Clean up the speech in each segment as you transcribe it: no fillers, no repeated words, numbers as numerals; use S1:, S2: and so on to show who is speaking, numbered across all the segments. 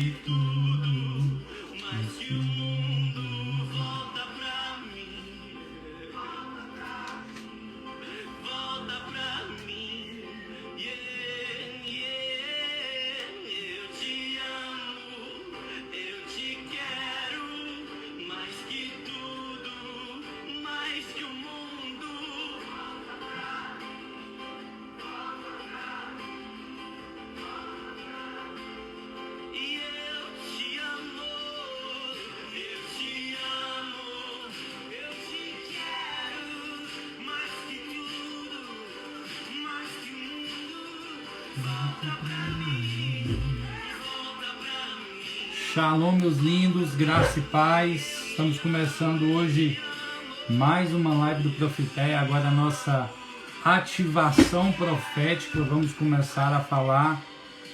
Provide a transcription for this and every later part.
S1: que tudo, mais que o mundo, volta pra mim, volta pra mim, yeah, yeah. Eu te amo, eu te quero, mais que tudo, mais que o mundo. E eu te amo, eu te amo, eu te quero, mais que tudo, mais que o mundo. Volta pra mim, volta pra mim.
S2: Shalom, meus lindos, graça e paz. Estamos começando hoje mais uma live do Profeteia. Agora a nossa ativação profética. Vamos começar a falar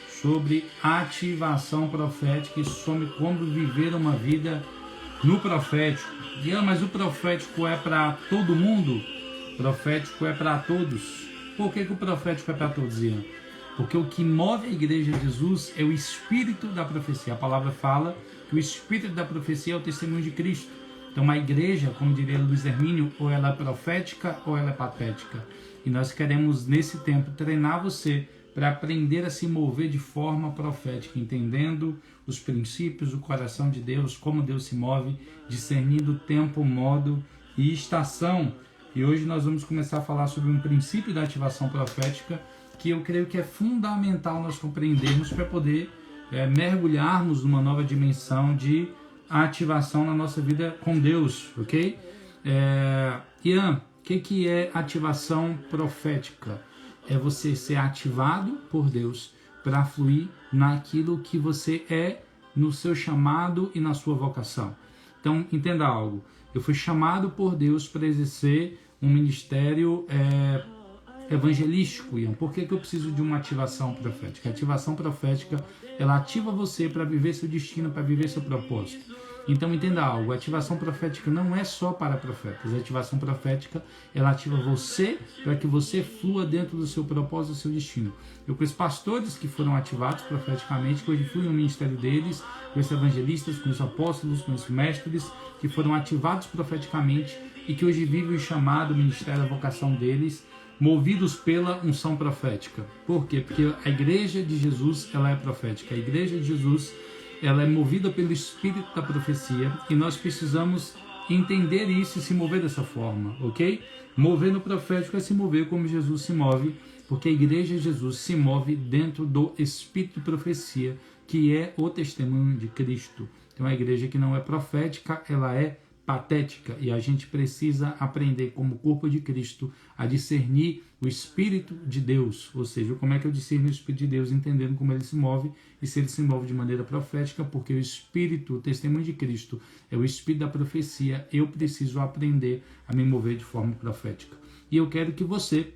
S2: sobre ativação profética e sobre como viver uma vida no profético. Mas o profético é para todo mundo? O profético é para todos. Por que o profético é para todos, Ian? Porque o que move a igreja de Jesus é o espírito da profecia. A palavra fala que o espírito da profecia é o testemunho de Cristo. Então a igreja, como diria Luiz Hermínio, ou ela é profética ou ela é patética. E nós queremos nesse tempo treinar você para aprender a se mover de forma profética, entendendo os princípios, o coração de Deus, como Deus se move, discernindo tempo, modo e estação. E hoje nós vamos começar a falar sobre um princípio da ativação profética que eu creio que é fundamental nós compreendermos para poder mergulharmos numa nova dimensão de ativação na nossa vida com Deus, ok? Ian, o que é ativação profética? É você ser ativado por Deus para fluir naquilo que você é, no seu chamado e na sua vocação. Então, entenda algo. Eu fui chamado por Deus para exercer um ministério evangelístico, Ian. Por que eu preciso de uma ativação profética? A ativação profética, ela ativa você para viver seu destino, para viver seu propósito. Então entenda algo, a ativação profética não é só para profetas. A ativação profética, ela ativa você para que você flua dentro do seu propósito, do seu destino. Eu conheço pastores que foram ativados profeticamente, que hoje fluem no ministério deles, conheço evangelistas, conheço apóstolos, conheço mestres, que foram ativados profeticamente e que hoje vivem o chamado, o ministério, a vocação deles, movidos pela unção profética. Por quê? Porque a igreja de Jesus, ela é profética. A igreja de Jesus, ela é movida pelo espírito da profecia e nós precisamos entender isso e se mover dessa forma, ok? Mover no profético é se mover como Jesus se move, porque a igreja de Jesus se move dentro do espírito de profecia, que é o testemunho de Cristo. Então a igreja que não é profética, ela é patética e a gente precisa aprender como corpo de Cristo a discernir o Espírito de Deus, ou seja, como é que eu discerno o Espírito de Deus, entendendo como ele se move e se ele se move de maneira profética, porque o Espírito, o testemunho de Cristo é o Espírito da profecia, eu preciso aprender a me mover de forma profética. E eu quero que você,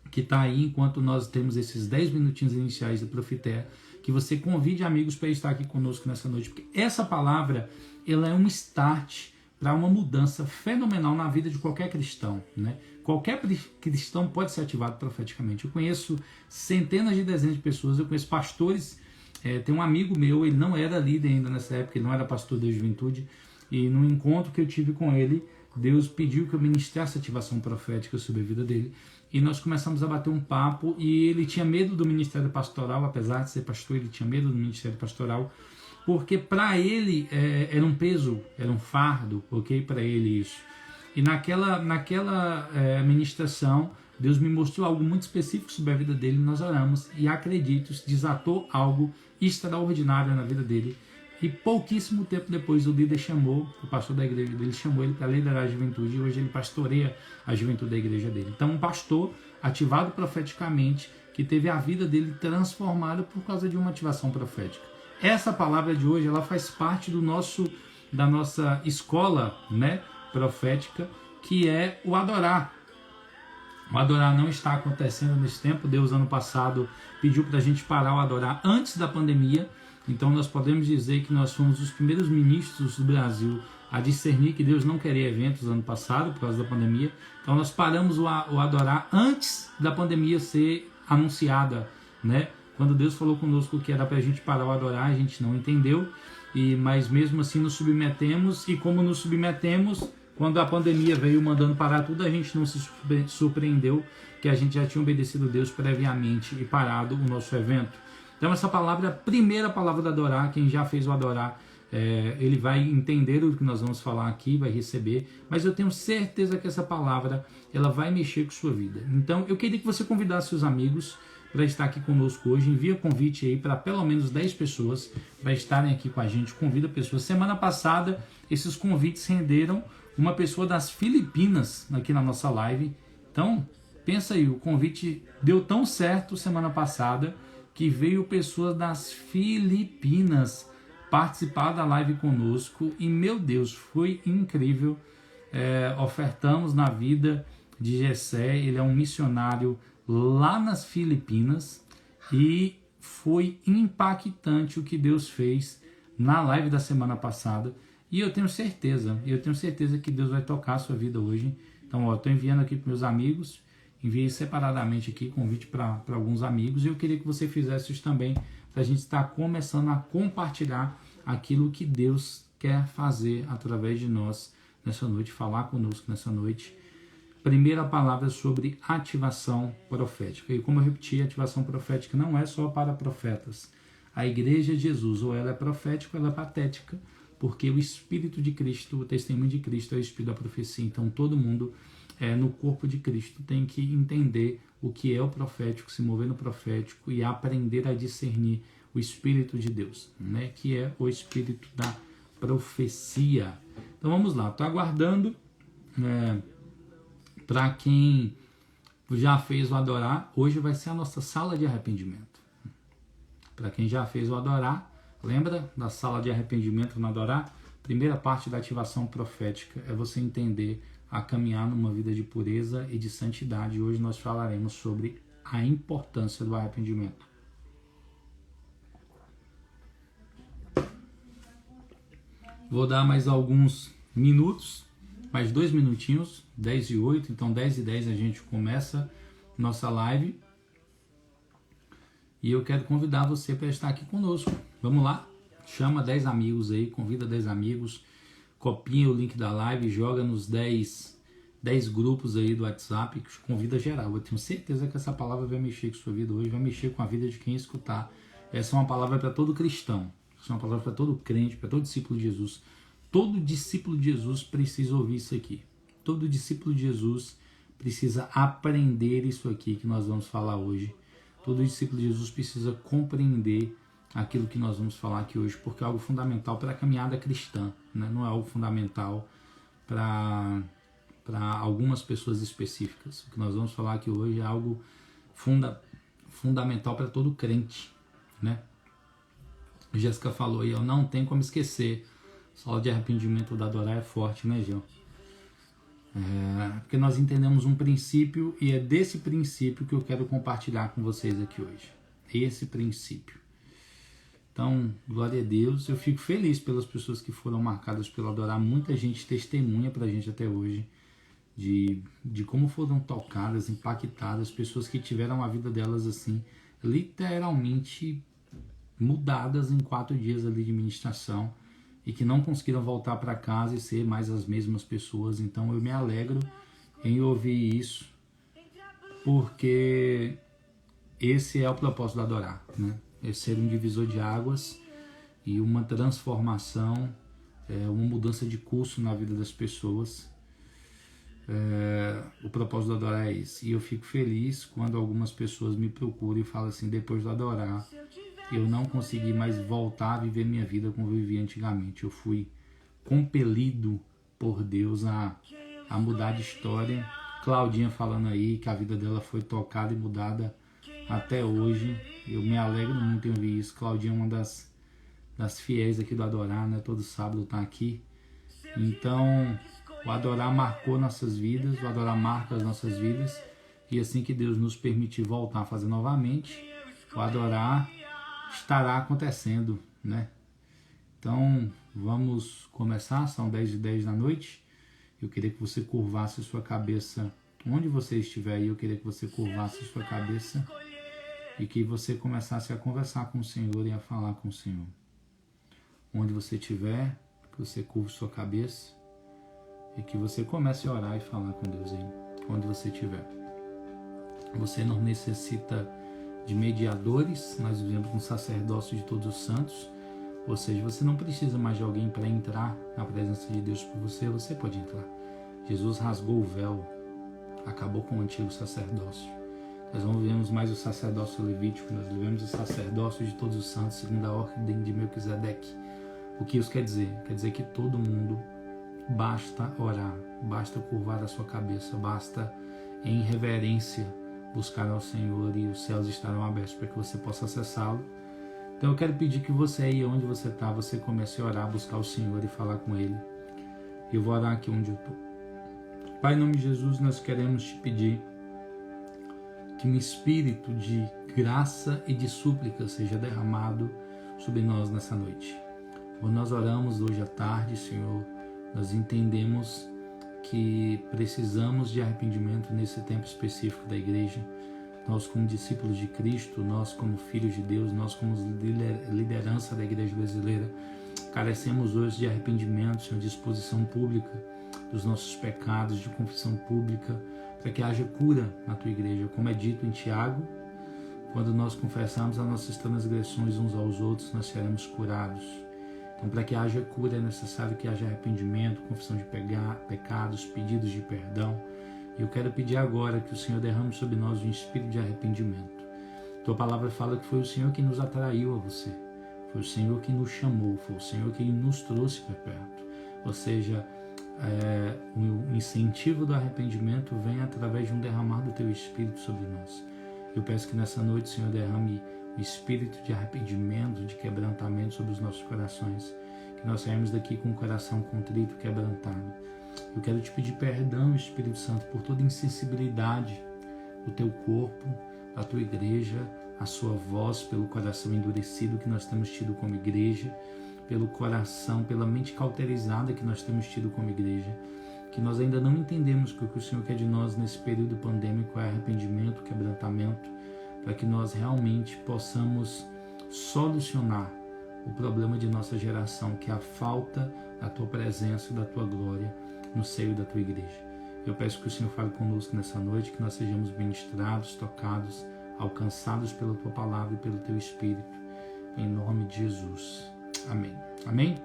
S2: que está aí, enquanto nós temos esses 10 minutinhos iniciais da Profeteia, que você convide amigos para estar aqui conosco nessa noite, porque essa palavra, ela é um start para uma mudança fenomenal na vida de qualquer cristão, né? Qualquer cristão pode ser ativado profeticamente. Eu conheço centenas de dezenas de pessoas, eu conheço pastores, tem um amigo meu, ele não era líder ainda nessa época, ele não era pastor da juventude, e no encontro que eu tive com ele, Deus pediu que eu ministrasse ativação profética sobre a vida dele, e nós começamos a bater um papo, e ele tinha medo do ministério pastoral, apesar de ser pastor, ele tinha medo do ministério pastoral, porque para ele era um peso, era um fardo, ok? Para ele isso. E naquela ministração, Deus me mostrou algo muito específico sobre a vida dele, nós oramos, e acredito, desatou algo extraordinário na vida dele. E pouquíssimo tempo depois o líder chamou, o pastor da igreja dele chamou ele para liderar a juventude, e hoje ele pastoreia a juventude da igreja dele. Então um pastor ativado profeticamente, que teve a vida dele transformada por causa de uma ativação profética. Essa palavra de hoje, ela faz parte da nossa escola, né, profética, que é o adorar. O adorar não está acontecendo nesse tempo. Deus, ano passado, pediu para a gente parar o adorar antes da pandemia. Então, nós podemos dizer que nós fomos os primeiros ministros do Brasil a discernir que Deus não queria eventos ano passado, por causa da pandemia. Então, nós paramos o adorar antes da pandemia ser anunciada, né? Quando Deus falou conosco que era para a gente parar o adorar, a gente não entendeu, mas mesmo assim nos submetemos, e como nos submetemos, quando a pandemia veio mandando parar tudo, a gente não se surpreendeu que a gente já tinha obedecido a Deus previamente e parado o nosso evento. Então essa palavra é a primeira palavra do adorar. Quem já fez o adorar, ele vai entender o que nós vamos falar aqui, vai receber, mas eu tenho certeza que essa palavra ela vai mexer com sua vida. Então eu queria que você convidasse seus amigos para estar aqui conosco hoje. Envia convite aí para pelo menos 10 pessoas para estarem aqui com a gente. Convida pessoas. Semana passada esses convites renderam uma pessoa das Filipinas aqui na nossa live. Então pensa aí, o convite deu tão certo semana passada que veio pessoas das Filipinas participar da live conosco, e meu Deus, foi incrível. Ofertamos na vida de Jessé, ele é um missionário lá nas Filipinas, e foi impactante o que Deus fez na live da semana passada, e eu tenho certeza que Deus vai tocar a sua vida hoje. Então, estou enviando aqui para meus amigos, enviei separadamente aqui convite para alguns amigos, e eu queria que você fizesse isso também, para a gente estar começando a compartilhar aquilo que Deus quer fazer através de nós nessa noite, falar conosco nessa noite. Primeira palavra sobre ativação profética. E como eu repeti, a ativação profética não é só para profetas. A igreja de Jesus, ou ela é profética ou ela é patética, porque o Espírito de Cristo, o testemunho de Cristo é o Espírito da profecia. Então todo mundo no corpo de Cristo tem que entender o que é o profético, se mover no profético e aprender a discernir o Espírito de Deus, né? Que é o Espírito da profecia. Então vamos lá, estou aguardando para quem já fez o adorar. Hoje vai ser a nossa sala de arrependimento. Para quem já fez o adorar, lembra da sala de arrependimento no adorar? Primeira parte da ativação profética é você entender a caminhar numa vida de pureza e de santidade. Hoje nós falaremos sobre a importância do arrependimento. Vou dar mais alguns minutos, mais 2 minutinhos, 10:08, então 10:10 a gente começa nossa live. E eu quero convidar você para estar aqui conosco. Vamos lá? Chama 10 amigos aí, convida 10 amigos, copia o link da live, joga nos 10 grupos aí do WhatsApp, convida geral. Eu tenho certeza que essa palavra vai mexer com a sua vida hoje, vai mexer com a vida de quem escutar. Essa é uma palavra para todo cristão. Isso é uma palavra para todo crente, para todo discípulo de Jesus. Todo discípulo de Jesus precisa ouvir isso aqui. Todo discípulo de Jesus precisa aprender isso aqui que nós vamos falar hoje. Todo discípulo de Jesus precisa compreender aquilo que nós vamos falar aqui hoje, porque é algo fundamental para a caminhada cristã, né? Não é algo fundamental para algumas pessoas específicas. O que nós vamos falar aqui hoje é algo fundamental para todo crente, né? Jéssica falou aí, não tem como esquecer. Sala de arrependimento da adorar é forte, né, Gil? Porque nós entendemos um princípio, e é desse princípio que eu quero compartilhar com vocês aqui hoje. Esse princípio. Então, glória a Deus. Eu fico feliz pelas pessoas que foram marcadas pelo adorar. Muita gente testemunha pra gente até hoje de como foram tocadas, impactadas, pessoas que tiveram a vida delas assim, literalmente mudadas em 4 dias ali de ministração, e que não conseguiram voltar para casa e ser mais as mesmas pessoas. Então eu me alegro em ouvir isso, porque esse é o propósito do adorar, né? É ser um divisor de águas e uma transformação, uma mudança de curso na vida das pessoas. O propósito do adorar é esse. E eu fico feliz quando algumas pessoas me procuram e falam assim: depois do adorar, eu não consegui mais voltar a viver minha vida como eu vivia antigamente. Eu fui compelido por Deus a mudar de história. Claudinha falando aí que a vida dela foi tocada e mudada até hoje. Eu me alegro muito em ouvir isso. Claudinha é uma das fiéis aqui do Adorar, né? Todo sábado tá aqui. Então, o Adorar marcou nossas vidas, o Adorar marca as nossas vidas. E assim que Deus nos permitir voltar a fazer novamente, o Adorar estará acontecendo, né? Então, vamos começar. São 10:10 da noite. Eu queria que você curvasse sua cabeça onde você estiver aí. Eu queria que você curvasse sua cabeça e que você começasse a conversar com o Senhor e a falar com o Senhor. Onde você estiver, que você curva sua cabeça e que você comece a orar e falar com Deus aí, onde você estiver. Você não necessita de mediadores, nós vivemos no sacerdócio de todos os santos, ou seja, você não precisa mais de alguém para entrar na presença de Deus por você, você pode entrar. Jesus rasgou o véu, acabou com o antigo sacerdócio. Nós não vivemos mais o sacerdócio levítico, nós vivemos o sacerdócio de todos os santos, segundo a ordem de Melquisedeque. O que isso quer dizer? Quer dizer que todo mundo basta orar, basta curvar a sua cabeça, basta em reverência buscar ao Senhor e os céus estarão abertos para que você possa acessá-lo. Então eu quero pedir que você aí onde você está, você comece a orar, buscar o Senhor e falar com Ele. Eu vou orar aqui onde eu estou. Pai, em nome de Jesus, nós queremos te pedir que um espírito de graça e de súplica seja derramado sobre nós nessa noite. Quando nós oramos hoje à tarde, Senhor, nós entendemos que precisamos de arrependimento nesse tempo específico da igreja. Nós como discípulos de Cristo, nós como filhos de Deus, nós como liderança da igreja brasileira, carecemos hoje de arrependimento, Senhor, de exposição pública dos nossos pecados, de confissão pública, para que haja cura na tua igreja. Como é dito em Tiago, quando nós confessamos as nossas transgressões uns aos outros, nós seremos curados. Então, para que haja cura, é necessário que haja arrependimento, confissão de pecados, pedidos de perdão. E eu quero pedir agora que o Senhor derrame sobre nós um espírito de arrependimento. Tua palavra fala que foi o Senhor que nos atraiu a você. Foi o Senhor que nos chamou, foi o Senhor que nos trouxe para perto. Ou seja, o incentivo do arrependimento vem através de um derramar do Teu Espírito sobre nós. Eu peço que nessa noite, Senhor, derrame o espírito de arrependimento, de quebrantamento sobre os nossos corações. Que nós saímos daqui com o coração contrito, quebrantado. Eu quero te pedir perdão, Espírito Santo, por toda insensibilidade do Teu corpo, da Tua igreja, a Sua voz, pelo coração endurecido que nós temos tido como igreja, pelo coração, pela mente cauterizada que nós temos tido como igreja, que nós ainda não entendemos que o que o Senhor quer de nós nesse período pandêmico é arrependimento, quebrantamento, para que nós realmente possamos solucionar o problema de nossa geração, que é a falta da Tua presença e da Tua glória no seio da Tua igreja. Eu peço que o Senhor fale conosco nessa noite, que nós sejamos ministrados, tocados, alcançados pela Tua palavra e pelo Teu Espírito, em nome de Jesus. Amém. Amém?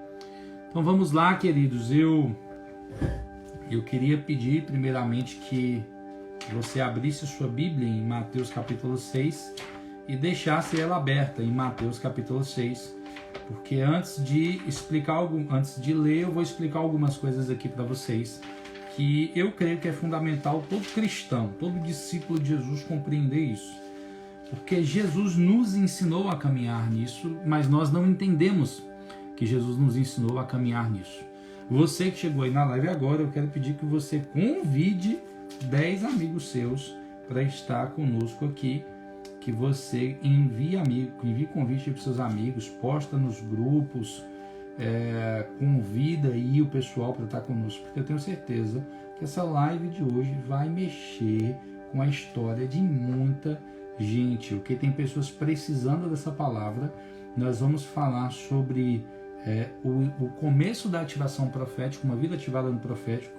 S2: Então vamos lá, queridos. Eu queria pedir primeiramente que você abrisse a sua Bíblia em Mateus capítulo 6 e deixasse ela aberta em Mateus capítulo 6, porque antes de ler, eu vou explicar algumas coisas aqui para vocês que eu creio que é fundamental todo cristão, todo discípulo de Jesus compreender isso. Porque Jesus nos ensinou a caminhar nisso, mas nós não entendemos que Jesus nos ensinou a caminhar nisso. Você que chegou aí na live agora, eu quero pedir que você convide 10 amigos seus para estar conosco aqui, que você envie convite para os seus amigos, posta nos grupos, convida aí o pessoal para estar conosco, porque eu tenho certeza que essa live de hoje vai mexer com a história de muita gente, porque tem pessoas precisando dessa palavra. Nós vamos falar sobre o começo da ativação profética, uma vida ativada no profético,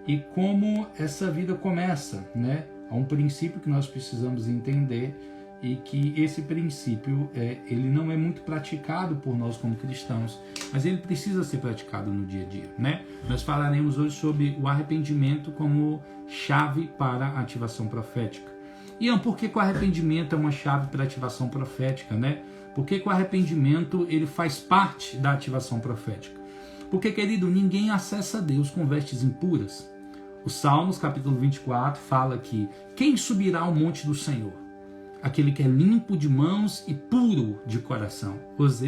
S2: e como essa vida começa, né? Há um princípio que nós precisamos entender, e que esse princípio ele não é muito praticado por nós como cristãos, mas ele precisa ser praticado no dia a dia, né? Nós falaremos hoje sobre o arrependimento como chave para a ativação profética. Ian, por que o arrependimento é uma chave para a ativação profética, né? Por que o arrependimento ele faz parte da ativação profética? Porque, querido, ninguém acessa Deus com vestes impuras. O Salmos, capítulo 24, fala que quem subirá ao monte do Senhor? Aquele que é limpo de mãos e puro de coração.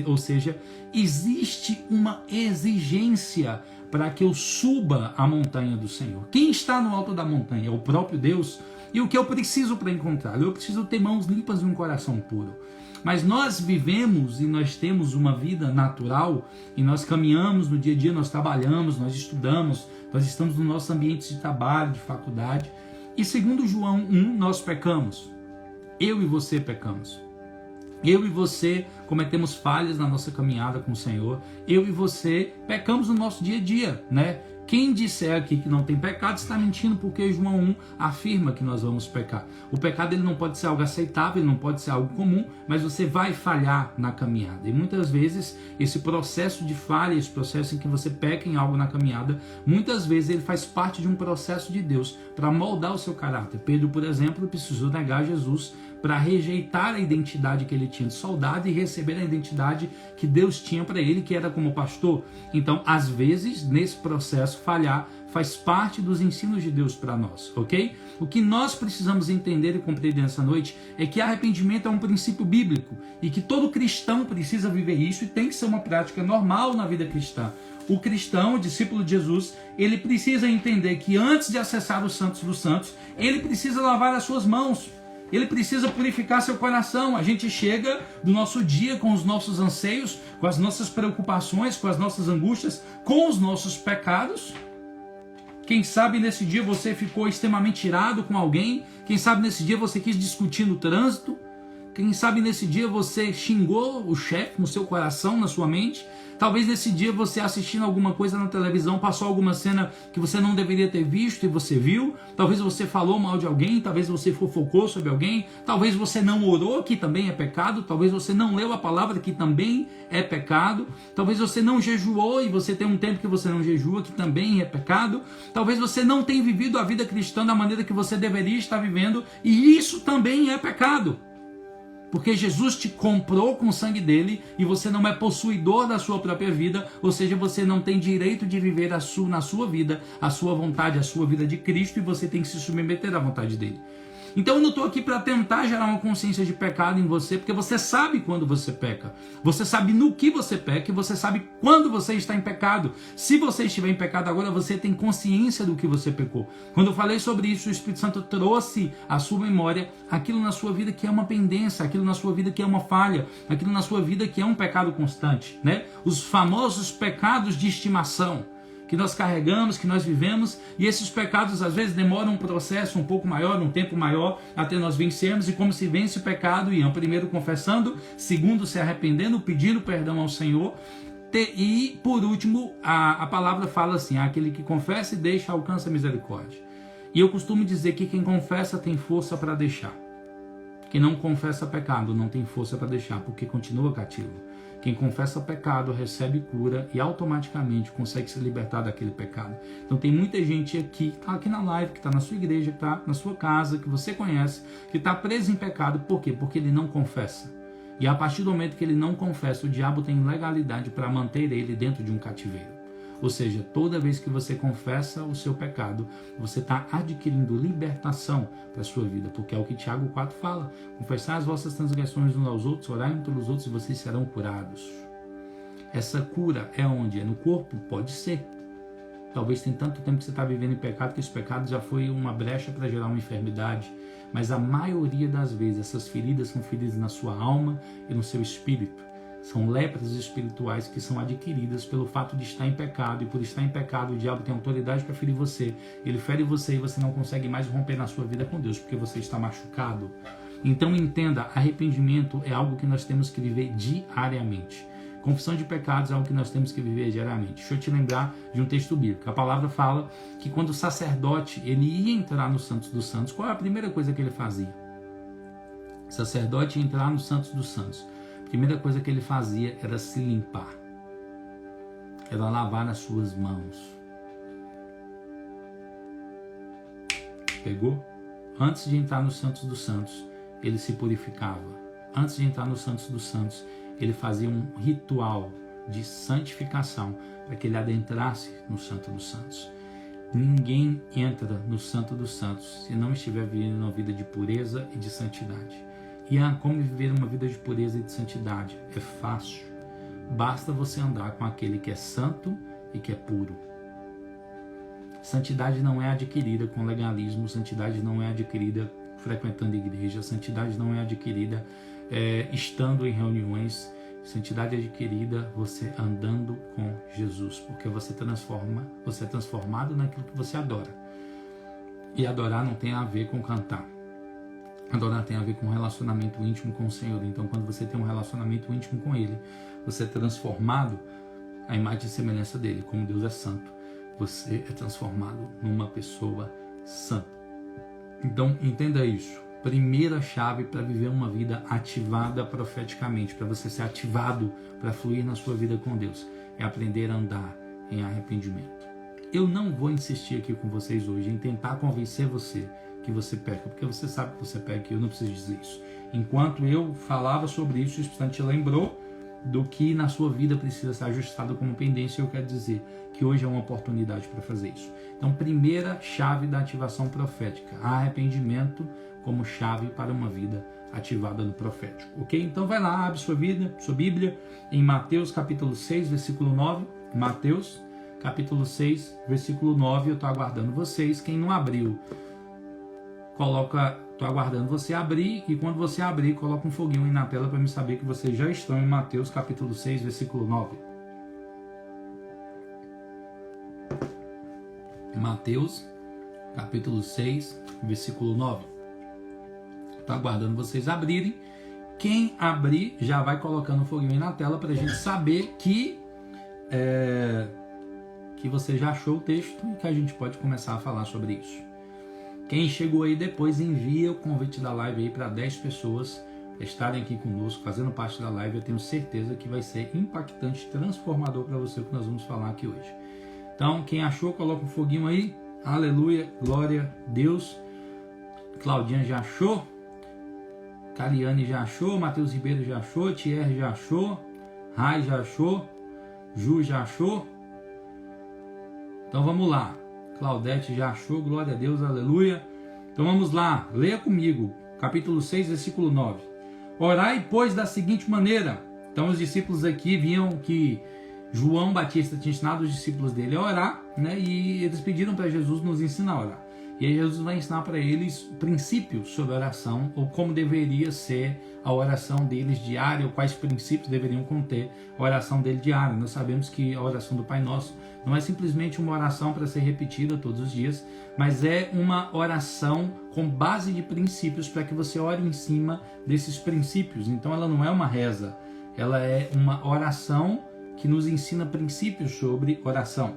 S2: Ou seja, existe uma exigência para que eu suba a montanha do Senhor. Quem está no alto da montanha é o próprio Deus. E o que eu preciso para encontrá-lo? Eu preciso ter mãos limpas e um coração puro. Mas nós vivemos e nós temos uma vida natural, e nós caminhamos no dia a dia, nós trabalhamos, nós estudamos, nós estamos no nosso ambiente de trabalho, de faculdade. E segundo João 1, nós pecamos. Eu e você pecamos. Eu e você cometemos falhas na nossa caminhada com o Senhor. Eu e você pecamos no nosso dia a dia, né? Quem disser aqui que não tem pecado está mentindo, porque João 1 afirma que nós vamos pecar. O pecado ele não pode ser algo aceitável, ele não pode ser algo comum, mas você vai falhar na caminhada. E muitas vezes esse processo de falha, esse processo em que você peca em algo na caminhada, muitas vezes ele faz parte de um processo de Deus para moldar o seu caráter. Pedro, por exemplo, precisou negar Jesus para rejeitar a identidade que ele tinha de soldado e receber a identidade que Deus tinha para ele, que era como pastor. Então, às vezes, nesse processo, falhar faz parte dos ensinos de Deus para nós, ok? O que nós precisamos entender e compreender nessa noite é que arrependimento é um princípio bíblico e que todo cristão precisa viver isso e tem que ser uma prática normal na vida cristã. O cristão, o discípulo de Jesus, ele precisa entender que antes de acessar os santos dos santos, ele precisa lavar as suas mãos. Ele precisa purificar seu coração. A gente chega do nosso dia com os nossos anseios, com as nossas preocupações, com as nossas angústias, com os nossos pecados. Quem sabe nesse dia você ficou extremamente irado com alguém. Quem sabe nesse dia você quis discutir no trânsito. Quem sabe nesse dia você xingou o chefe no seu coração, na sua mente. Talvez nesse dia você assistindo alguma coisa na televisão, passou alguma cena que você não deveria ter visto e você viu. Talvez você falou mal de alguém, talvez você fofocou sobre alguém. Talvez você não orou, que também é pecado. Talvez você não leu a palavra, que também é pecado. Talvez você não jejuou e você tem um tempo que você não jejua, que também é pecado. Talvez você não tenha vivido a vida cristã da maneira que você deveria estar vivendo e isso também é pecado. Porque Jesus te comprou com o sangue dele e você não é possuidor da sua própria vida, ou seja, você não tem direito de viver na sua vida, a sua vontade, a sua vida de Cristo, e você tem que se submeter à vontade dele. Então eu não estou aqui para tentar gerar uma consciência de pecado em você, porque você sabe quando você peca. Você sabe no que você peca e você sabe quando você está em pecado. Se você estiver em pecado agora, você tem consciência do que você pecou. Quando eu falei sobre isso, o Espírito Santo trouxe à sua memória aquilo na sua vida que é uma pendência, aquilo na sua vida que é uma falha, aquilo na sua vida que é um pecado constante, né? Os famosos pecados de estimação que nós carregamos, que nós vivemos, e esses pecados às vezes demoram um processo um pouco maior, um tempo maior, até nós vencermos. E como se vence o pecado? Iam primeiro confessando, segundo se arrependendo, pedindo perdão ao Senhor, e por último a palavra fala assim: aquele que confessa e deixa alcança a misericórdia. E eu costumo dizer que quem confessa tem força para deixar. Quem não confessa pecado não tem força para deixar, porque continua cativo. Quem confessa pecado recebe cura e automaticamente consegue se libertar daquele pecado. Então tem muita gente aqui, que está aqui na live, que está na sua igreja, que está na sua casa, que você conhece, que está preso em pecado. Por quê? Porque ele não confessa. E a partir do momento que ele não confessa, o diabo tem legalidade para manter ele dentro de um cativeiro. Ou seja, toda vez que você confessa o seu pecado, você está adquirindo libertação para a sua vida, porque é o que Tiago 4 fala: confessar as vossas transgressões uns aos outros, orai uns pelos outros e vocês serão curados. Essa cura é onde? É no corpo? Pode ser. Talvez tem tanto tempo que você está vivendo em pecado que esse pecado já foi uma brecha para gerar uma enfermidade, mas a maioria das vezes essas feridas são feridas na sua alma e no seu espírito. São lepras espirituais que são adquiridas pelo fato de estar em pecado. E por estar em pecado, o diabo tem autoridade para ferir você. Ele fere você e você não consegue mais romper na sua vida com Deus, porque você está machucado. Então entenda, arrependimento é algo que nós temos que viver diariamente. Confissão de pecados é algo que nós temos que viver diariamente. Deixa eu te lembrar de um texto bíblico. A palavra fala que quando o sacerdote ele ia entrar no Santos dos Santos, qual é a primeira coisa que ele fazia? O sacerdote ia entrar no Santos dos Santos. A primeira coisa que ele fazia era se limpar, era lavar as suas mãos. Pegou? Antes de entrar no Santos dos Santos, ele se purificava. Antes de entrar no Santos dos Santos, ele fazia um ritual de santificação para que ele adentrasse no Santo dos Santos. Ninguém entra no Santo dos Santos se não estiver vivendo uma vida de pureza e de santidade. E como viver uma vida de pureza e de santidade? É fácil. Basta você andar com aquele que é santo e que é puro. Santidade não é adquirida com legalismo, santidade não é adquirida frequentando igreja, santidade não é adquirida estando em reuniões, santidade é adquirida você andando com Jesus, porque você é transformado naquilo que você adora. E adorar não tem a ver com cantar. Adorar tem a ver com um relacionamento íntimo com o Senhor. Então, quando você tem um relacionamento íntimo com Ele, você é transformado à imagem e semelhança dele. Como Deus é santo, você é transformado numa pessoa santa. Então, entenda isso. Primeira chave para viver uma vida ativada profeticamente, para você ser ativado para fluir na sua vida com Deus, é aprender a andar em arrependimento. Eu não vou insistir aqui com vocês hoje em tentar convencer você que você peca, porque você sabe que você peca e eu não preciso dizer isso. Enquanto eu falava sobre isso, o Espírito Santo te lembrou do que na sua vida precisa ser ajustado como pendência, e eu quero dizer que hoje é uma oportunidade para fazer isso. Então, primeira chave da ativação profética, arrependimento como chave para uma vida ativada no profético, ok? Então vai lá, abre sua Bíblia, em Mateus capítulo 6, versículo 9, Mateus capítulo 6, versículo 9, eu estou aguardando vocês, quem não abriu, estou aguardando você abrir, e quando você abrir, coloca um foguinho aí na tela para me saber que vocês já estão em Mateus capítulo 6, versículo 9. Mateus capítulo 6, versículo 9. Estou aguardando vocês abrirem. Quem abrir já vai colocando um foguinho aí na tela para a gente saber que você já achou o texto e que a gente pode começar a falar sobre isso. Quem chegou aí depois, envia o convite da live aí para 10 pessoas estarem aqui conosco, fazendo parte da live. Eu tenho certeza que vai ser impactante, transformador para você o que nós vamos falar aqui hoje. Então, quem achou, coloca um foguinho aí. Aleluia, glória a Deus. Claudinha já achou. Cariane já achou. Matheus Ribeiro já achou. Thierry já achou. Rai já achou. Ju já achou. Então vamos lá. Claudete já achou. Glória a Deus, aleluia. Então vamos lá. Leia comigo. Capítulo 6, versículo 9. Orai, pois, da seguinte maneira. Então os discípulos aqui viam que João Batista tinha ensinado os discípulos dele a orar, né? E eles pediram para Jesus nos ensinar a orar. E aí Jesus vai ensinar para eles princípios sobre a oração, ou como deveria ser a oração deles diária, ou quais princípios deveriam conter a oração dele diária. Nós sabemos que a oração do Pai Nosso não é simplesmente uma oração para ser repetida todos os dias, mas é uma oração com base de princípios para que você ore em cima desses princípios. Então ela não é uma reza, ela é uma oração que nos ensina princípios sobre oração.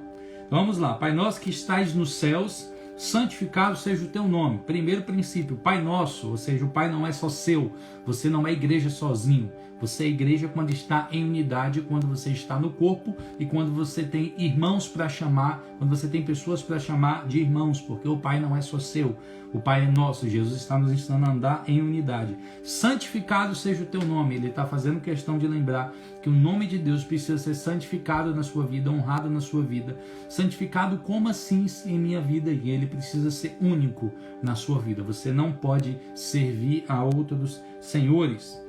S2: Então vamos lá. Pai nosso que estais nos céus, santificado seja o teu nome. Primeiro princípio, Pai nosso, ou seja, o Pai não é só seu, você não é igreja sozinho, você é igreja quando está em unidade, quando você está no corpo e quando você tem irmãos para chamar, quando você tem pessoas para chamar de irmãos, porque o Pai não é só seu, o Pai é nosso. Jesus está nos ensinando a andar em unidade. Santificado seja o teu nome. Ele está fazendo questão de lembrar que o nome de Deus precisa ser santificado na sua vida, honrado na sua vida. Santificado como assim em minha vida? E ele precisa ser único na sua vida. Você não pode servir a outros senhores.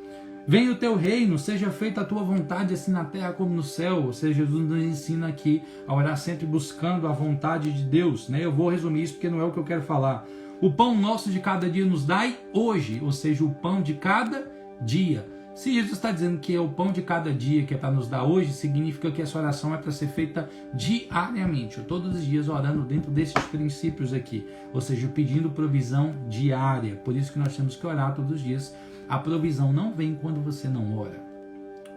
S2: Venha o teu reino, seja feita a tua vontade, assim na terra como no céu. Ou seja, Jesus nos ensina aqui a orar sempre buscando a vontade de Deus, né? Eu vou resumir isso porque não é o que eu quero falar. O pão nosso de cada dia nos dai hoje, ou seja, o pão de cada dia. Se Jesus está dizendo que é o pão de cada dia que é para nos dar hoje, significa que essa oração é para ser feita diariamente, todos os dias orando dentro desses princípios aqui, ou seja, pedindo provisão diária. Por isso que nós temos que orar todos os dias. A provisão não vem quando você não ora.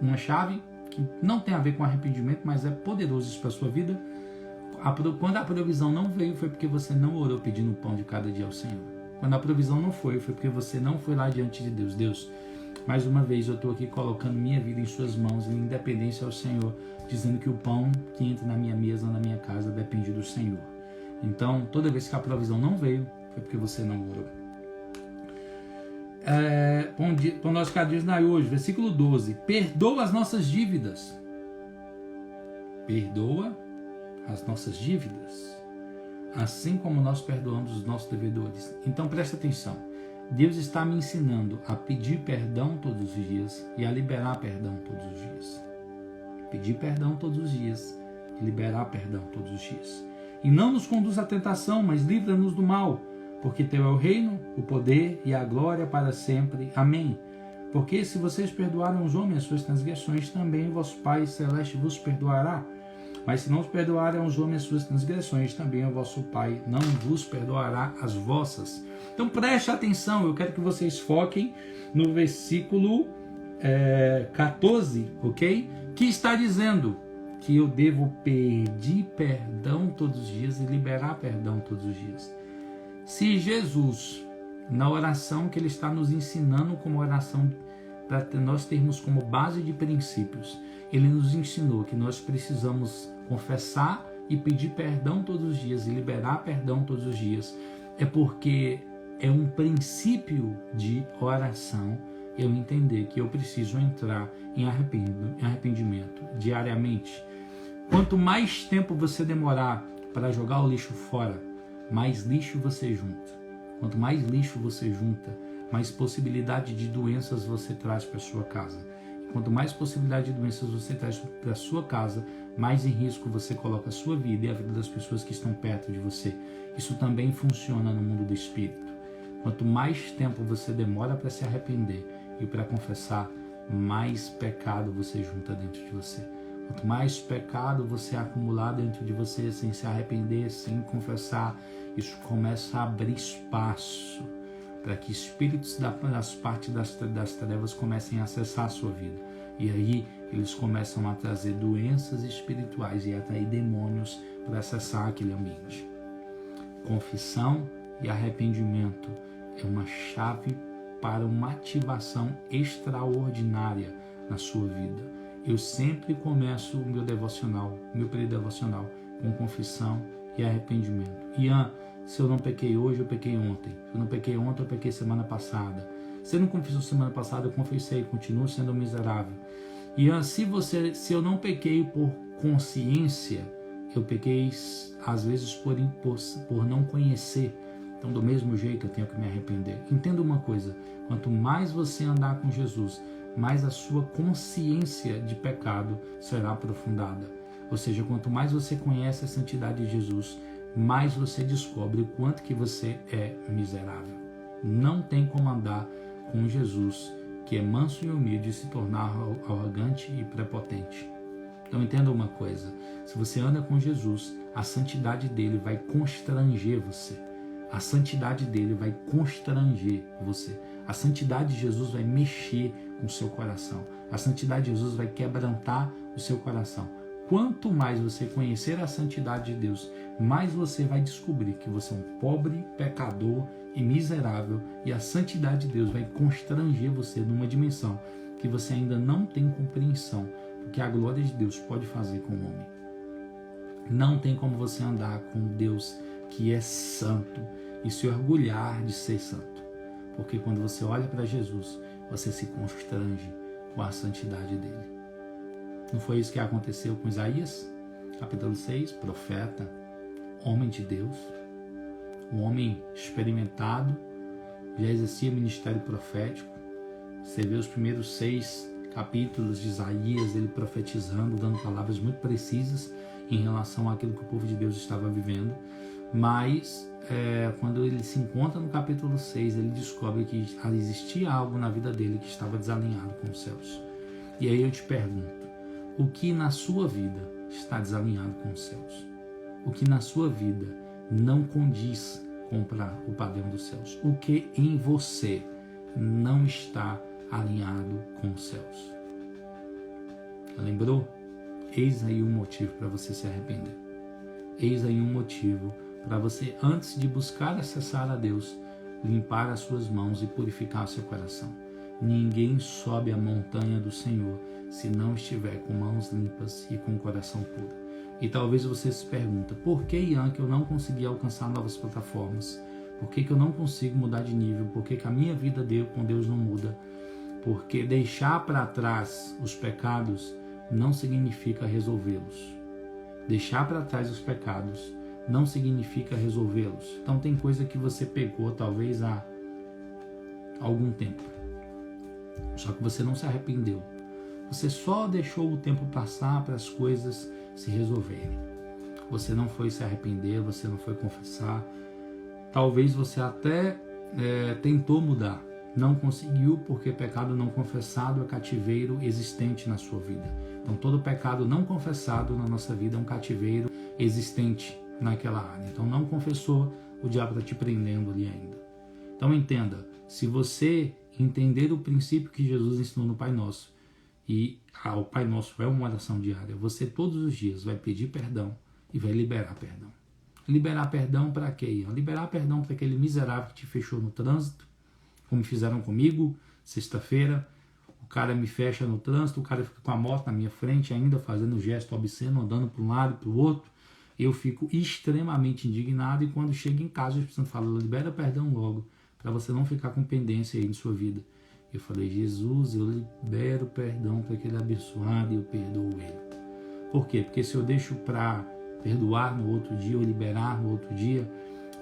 S2: Uma chave que não tem a ver com arrependimento, mas é poderoso isso para a sua vida. Quando a provisão não veio, foi porque você não orou pedindo o pão de cada dia ao Senhor. Quando a provisão não foi porque você não foi lá diante de Deus. Deus, mais uma vez eu estou aqui colocando minha vida em suas mãos, em independência ao Senhor, dizendo que o pão que entra na minha mesa, na minha casa, depende do Senhor. Então, toda vez que a provisão não veio, foi porque você não orou. Pão nosso cada dia nos dai hoje, versículo 12. Perdoa as nossas dívidas. Perdoa as nossas dívidas, assim como nós perdoamos os nossos devedores. Então presta atenção. Deus está me ensinando a pedir perdão todos os dias e a liberar perdão todos os dias. Pedir perdão todos os dias e liberar perdão todos os dias. E não nos conduz à tentação, mas livra-nos do mal, porque teu é o reino, o poder e a glória para sempre. Amém. Porque se vocês perdoaram os homens as suas transgressões, também o vosso Pai Celeste vos perdoará. Mas se não os perdoarem aos homens as suas transgressões, também o vosso Pai não vos perdoará as vossas. Então preste atenção, eu quero que vocês foquem no versículo 14, ok? Que está dizendo que eu devo pedir perdão todos os dias e liberar perdão todos os dias. Se Jesus, na oração que ele está nos ensinando como oração, para nós termos como base de princípios, ele nos ensinou que nós precisamos confessar e pedir perdão todos os dias e liberar perdão todos os dias, é porque é um princípio de oração eu entender que eu preciso entrar em arrependimento diariamente. Quanto mais tempo você demorar para jogar o lixo fora, mais lixo você junta. Quanto mais lixo você junta, mais possibilidade de doenças você traz para sua casa. E quanto mais possibilidade de doenças você traz para sua casa, mais em risco você coloca a sua vida e a vida das pessoas que estão perto de você. Isso também funciona no mundo do espírito. Quanto mais tempo você demora para se arrepender e para confessar, mais pecado você junta dentro de você. Quanto mais pecado você acumular dentro de você sem se arrepender, sem confessar, isso começa a abrir espaço para que espíritos das partes das trevas comecem a acessar a sua vida. E aí eles começam a trazer doenças espirituais e atrair demônios para acessar aquele ambiente. Confissão e arrependimento é uma chave para uma ativação extraordinária na sua vida. Eu sempre começo o meu devocional, meu pré-devocional, com confissão e arrependimento. Ian, se eu não pequei hoje, eu pequei ontem. Se eu não pequei ontem, eu pequei semana passada. Se eu não confessou semana passada, eu confessei, continuo sendo miserável. Ian, se eu não pequei por consciência, eu pequei às vezes por não conhecer. Então, do mesmo jeito, eu tenho que me arrepender. Entenda uma coisa, quanto mais você andar com Jesus, mais a sua consciência de pecado será aprofundada. Ou seja, quanto mais você conhece a santidade de Jesus, mais você descobre o quanto que você é miserável. Não tem como andar com Jesus, que é manso e humilde, e se tornar arrogante e prepotente. Então entenda uma coisa, se você anda com Jesus, a santidade dele vai constranger você. A santidade dele vai constranger você. A santidade de Jesus vai mexer com o seu coração. A santidade de Jesus vai quebrantar o seu coração. Quanto mais você conhecer a santidade de Deus, mais você vai descobrir que você é um pobre, pecador e miserável, e a santidade de Deus vai constranger você numa dimensão que você ainda não tem compreensão do que a glória de Deus pode fazer com o homem. Não tem como você andar com Deus que é santo e se orgulhar de ser santo, porque quando você olha para Jesus, você se constrange com a santidade dele. Não foi isso que aconteceu com Isaías? Capítulo 6, profeta, homem de Deus, um homem experimentado, já exercia ministério profético. Você vê os primeiros 6 capítulos de Isaías, ele profetizando, dando palavras muito precisas em relação àquilo que o povo de Deus estava vivendo. Mas quando ele se encontra no capítulo 6, ele descobre que existia algo na vida dele que estava desalinhado com os céus. E aí eu te pergunto, o que na sua vida está desalinhado com os céus? O que na sua vida não condiz com o padrão dos céus? O que em você não está alinhado com os céus? Lembrou? Eis aí um motivo para você se arrepender. Eis aí um motivo para você, antes de buscar acessar a Deus, limpar as suas mãos e purificar o seu coração. Ninguém sobe a montanha do Senhor se não estiver com mãos limpas e com o coração puro. E talvez você se pergunte, por que, Ian, que eu não consegui alcançar novas plataformas? Por que eu não consigo mudar de nível? Por que a minha vida com Deus não muda? Porque deixar para trás os pecados não significa resolvê-los. Deixar para trás os pecados não significa resolvê-los. Então tem coisa que você pegou talvez há algum tempo, só que você não se arrependeu. Você só deixou o tempo passar para as coisas se resolverem. Você não foi se arrepender, você não foi confessar. Talvez você até tentou mudar, Não conseguiu porque pecado não confessado é cativeiro existente na sua vida. Então todo pecado não confessado na nossa vida é um cativeiro existente naquela área. Então não confessou, o diabo está te prendendo ali ainda. Então entenda, se você entender o princípio que Jesus ensinou no Pai Nosso, e o Pai Nosso é uma oração diária, você todos os dias vai pedir perdão e vai liberar perdão. Liberar perdão para quê? Liberar perdão para aquele miserável que te fechou no trânsito, como fizeram comigo, sexta-feira. O cara me fecha no trânsito, o cara fica com a moto na minha frente ainda, fazendo gesto obsceno, andando para um lado e para o outro. Eu fico extremamente indignado e quando chego em casa, o Espírito Santo fala, libera perdão logo, para você não ficar com pendência aí em sua vida. Eu falei, Jesus, eu libero perdão para aquele abençoado e eu perdoo ele. Por quê? Porque se eu deixo para perdoar no outro dia ou liberar no outro dia,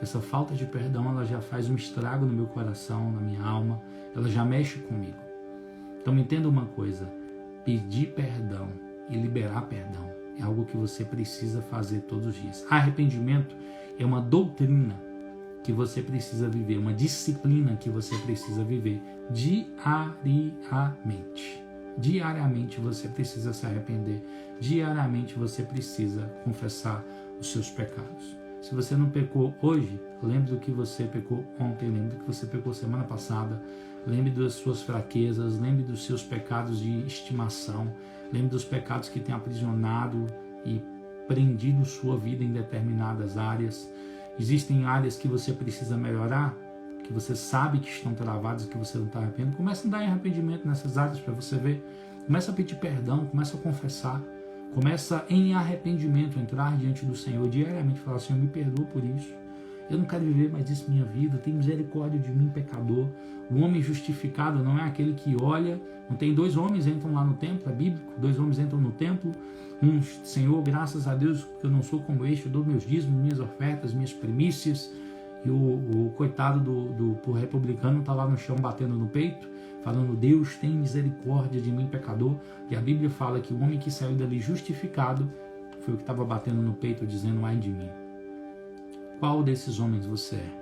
S2: essa falta de perdão ela já faz um estrago no meu coração, na minha alma, ela já mexe comigo. Então entenda uma coisa, pedir perdão e liberar perdão é algo que você precisa fazer todos os dias. Arrependimento é uma doutrina que você precisa viver, uma disciplina que você precisa viver diariamente. Diariamente você precisa se arrepender, diariamente você precisa confessar os seus pecados. Se você não pecou hoje, lembre do que você pecou ontem, lembre do que você pecou semana passada, lembre das suas fraquezas, lembre dos seus pecados de estimação, lembre dos pecados que têm aprisionado e prendido sua vida em determinadas áreas. Existem áreas que você precisa melhorar, que você sabe que estão travadas, que você não está arrependendo. Começa a andar em arrependimento nessas áreas para você ver. Começa a pedir perdão, começa a confessar. Começa em arrependimento, entrar diante do Senhor diariamente e falar, Senhor, me perdoa por isso. Eu não quero viver mais isso minha vida. Tem misericórdia de mim, pecador. O homem justificado não é aquele que olha. Não tem dois homens entram lá no templo, é bíblico. Dois homens entram no templo. Um, Senhor, graças a Deus que eu não sou como este, eu dou meus dízimos, minhas ofertas, minhas primícias. E o coitado do republicano está lá no chão batendo no peito, falando, Deus tem misericórdia de mim, pecador. E a Bíblia fala que o homem que saiu dali justificado foi o que estava batendo no peito, dizendo, ai de mim. Qual desses homens você é?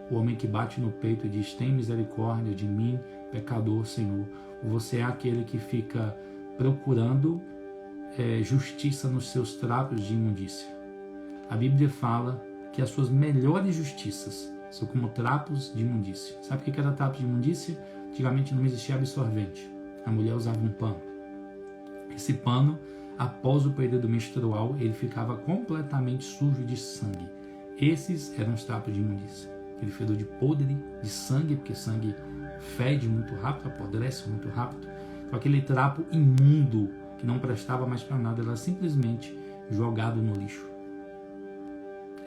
S2: O homem que bate no peito e diz, tem misericórdia de mim, pecador, Senhor. Ou você é aquele que fica procurando justiça nos seus trapos de imundícia? A Bíblia fala que as suas melhores justiças são como trapos de imundícia. Sabe o que era trapo de imundícia? Antigamente não existia absorvente. A mulher usava um pano. Esse pano, após o período menstrual, ele ficava completamente sujo de sangue. Esses eram os trapos de imundícia. Aquele fedor de podre, de sangue, porque sangue fede muito rápido, apodrece muito rápido. Então, aquele trapo imundo, que não prestava mais para nada, era simplesmente jogado no lixo.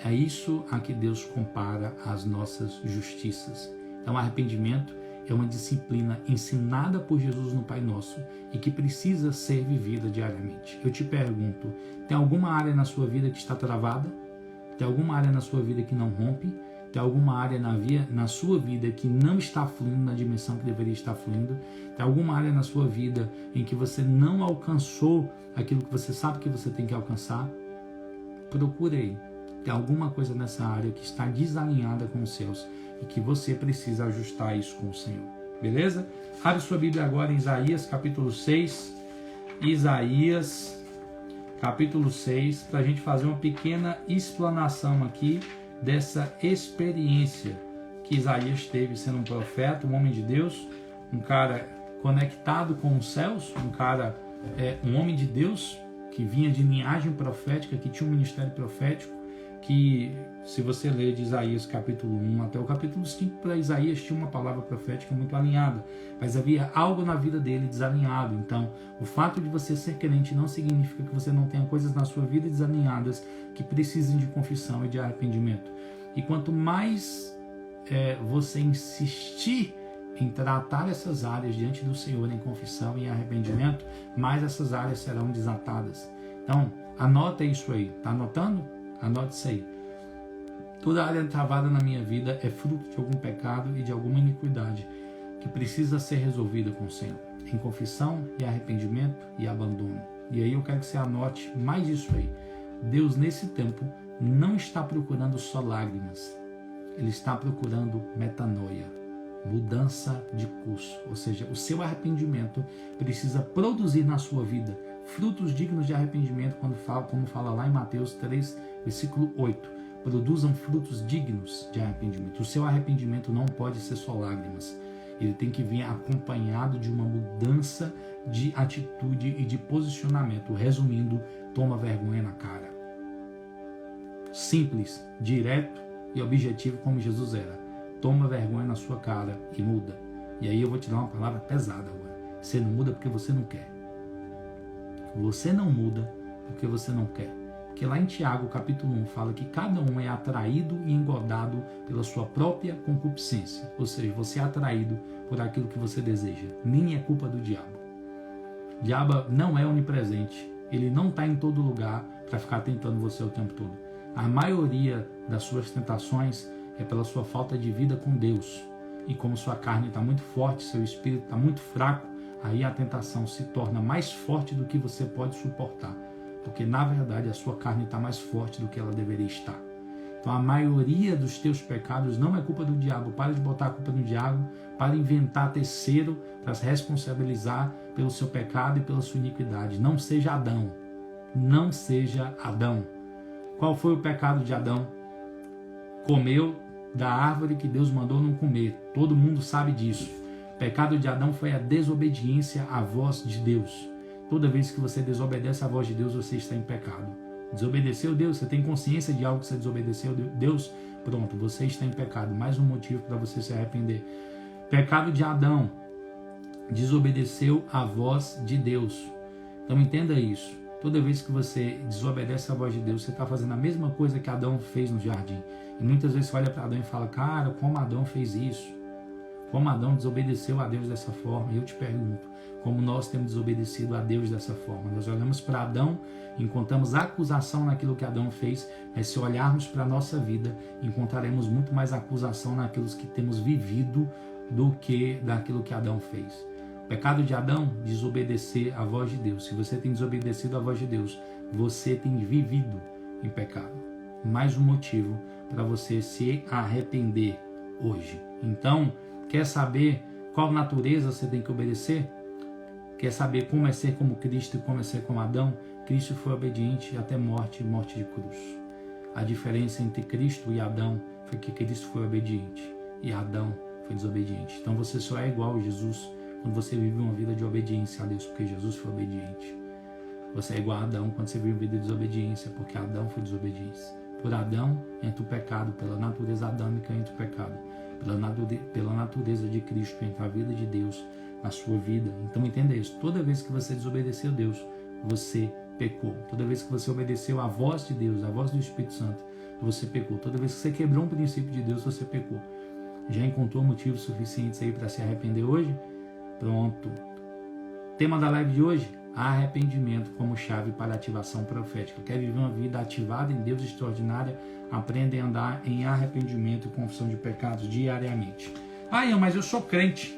S2: É isso a que Deus compara as nossas justiças. Então, arrependimento é uma disciplina ensinada por Jesus no Pai Nosso e que precisa ser vivida diariamente. Eu te pergunto, tem alguma área na sua vida que está travada? Tem alguma área na sua vida que não rompe? Tem alguma área na sua vida que não está fluindo na dimensão que deveria estar fluindo? Tem alguma área na sua vida em que você não alcançou aquilo que você sabe que você tem que alcançar? Procure aí. Tem alguma coisa nessa área que está desalinhada com os céus e que você precisa ajustar isso com o Senhor. Beleza? Abre sua Bíblia agora em Isaías capítulo 6. Isaías capítulo 6, para a gente fazer uma pequena explanação aqui dessa experiência que Isaías teve sendo um profeta, um homem de Deus, um cara conectado com os céus, um homem de Deus que vinha de linhagem profética, que tinha um ministério profético, que se você ler de Isaías capítulo 1 até o capítulo 5, para Isaías tinha uma palavra profética muito alinhada, mas havia algo na vida dele desalinhado. Então, o fato de você ser crente não significa que você não tenha coisas na sua vida desalinhadas que precisem de confissão e de arrependimento. E quanto mais você insistir em tratar essas áreas diante do Senhor em confissão e arrependimento, mais essas áreas serão desatadas. Então, anota isso aí. Tá anotando? Anote isso aí. Toda área travada na minha vida é fruto de algum pecado e de alguma iniquidade que precisa ser resolvida com o Senhor, em confissão e arrependimento e abandono. E aí eu quero que você anote mais isso aí. Deus, nesse tempo, não está procurando só lágrimas. Ele está procurando metanoia. mudança de curso. Ou seja, o seu arrependimento precisa produzir na sua vida frutos dignos de arrependimento, como fala lá em Mateus 3, versículo 8. Produzam frutos dignos de arrependimento. O seu arrependimento não pode ser só lágrimas. Ele tem que vir acompanhado de uma mudança de atitude e de posicionamento. Resumindo, toma vergonha na cara. Simples, direto e objetivo como Jesus era. Toma vergonha na sua cara e muda. E aí eu vou te dar uma palavra pesada agora. Você não muda porque você não quer. Você não muda porque você não quer. Porque lá em Tiago, capítulo 1, fala que cada um é atraído e engodado pela sua própria concupiscência. Ou seja, você é atraído por aquilo que você deseja. Nem é culpa do diabo. O diabo não é onipresente. Ele não está em todo lugar para ficar tentando você o tempo todo. A maioria das suas tentações é pela sua falta de vida com Deus. E como sua carne está muito forte, seu espírito está muito fraco, aí a tentação se torna mais forte do que você pode suportar. Porque, na verdade, a sua carne está mais forte do que ela deveria estar. Então, a maioria dos teus pecados não é culpa do diabo. Para de botar a culpa no diabo, para inventar terceiro, para se responsabilizar pelo seu pecado e pela sua iniquidade. Não seja Adão. Não seja Adão. Qual foi o pecado de Adão? Comeu da árvore que Deus mandou não comer. Todo mundo sabe disso. O pecado de Adão foi a desobediência à voz de Deus. Toda vez que você desobedece à voz de Deus, você está em pecado. Desobedeceu Deus, você tem consciência de algo que você desobedeceu Deus, pronto, você está em pecado. Mais um motivo para você se arrepender. Pecado de Adão, desobedeceu à voz de Deus. Então entenda isso. Toda vez que você desobedece à voz de Deus, você está fazendo a mesma coisa que Adão fez no jardim. E muitas vezes você olha para Adão e fala, cara, como Adão fez isso? Como Adão desobedeceu a Deus dessa forma? E eu te pergunto, como nós temos desobedecido a Deus dessa forma? Nós olhamos para Adão, encontramos acusação naquilo que Adão fez, mas se olharmos para a nossa vida, encontraremos muito mais acusação naquilo que temos vivido do que daquilo que Adão fez. O pecado de Adão, desobedecer à voz de Deus. Se você tem desobedecido à voz de Deus, você tem vivido em pecado. Mais um motivo para você se arrepender hoje. Então, quer saber qual natureza você tem que obedecer? Quer saber como é ser como Cristo e como é ser como Adão? Cristo foi obediente até morte e morte de cruz. A diferença entre Cristo e Adão foi que Cristo foi obediente e Adão foi desobediente. Então você só é igual a Jesus quando você vive uma vida de obediência a Deus, porque Jesus foi obediente. Você é igual a Adão quando você vive uma vida de desobediência, porque Adão foi desobediência. Por Adão entra o pecado, pela natureza adâmica entra o pecado. Pela natureza de Cristo entra a vida de Deus na sua vida. Então entenda isso. Toda vez que você desobedeceu a Deus, você pecou. Toda vez que você obedeceu à voz de Deus, à voz do Espírito Santo, você pecou. Toda vez que você quebrou um princípio de Deus, você pecou. Já encontrou motivos suficientes aí para se arrepender hoje? Pronto. Tema da live de hoje? Arrependimento como chave para ativação profética. Quer viver uma vida ativada em Deus extraordinária? Aprenda a andar em arrependimento e confissão de pecados diariamente. Mas eu sou crente.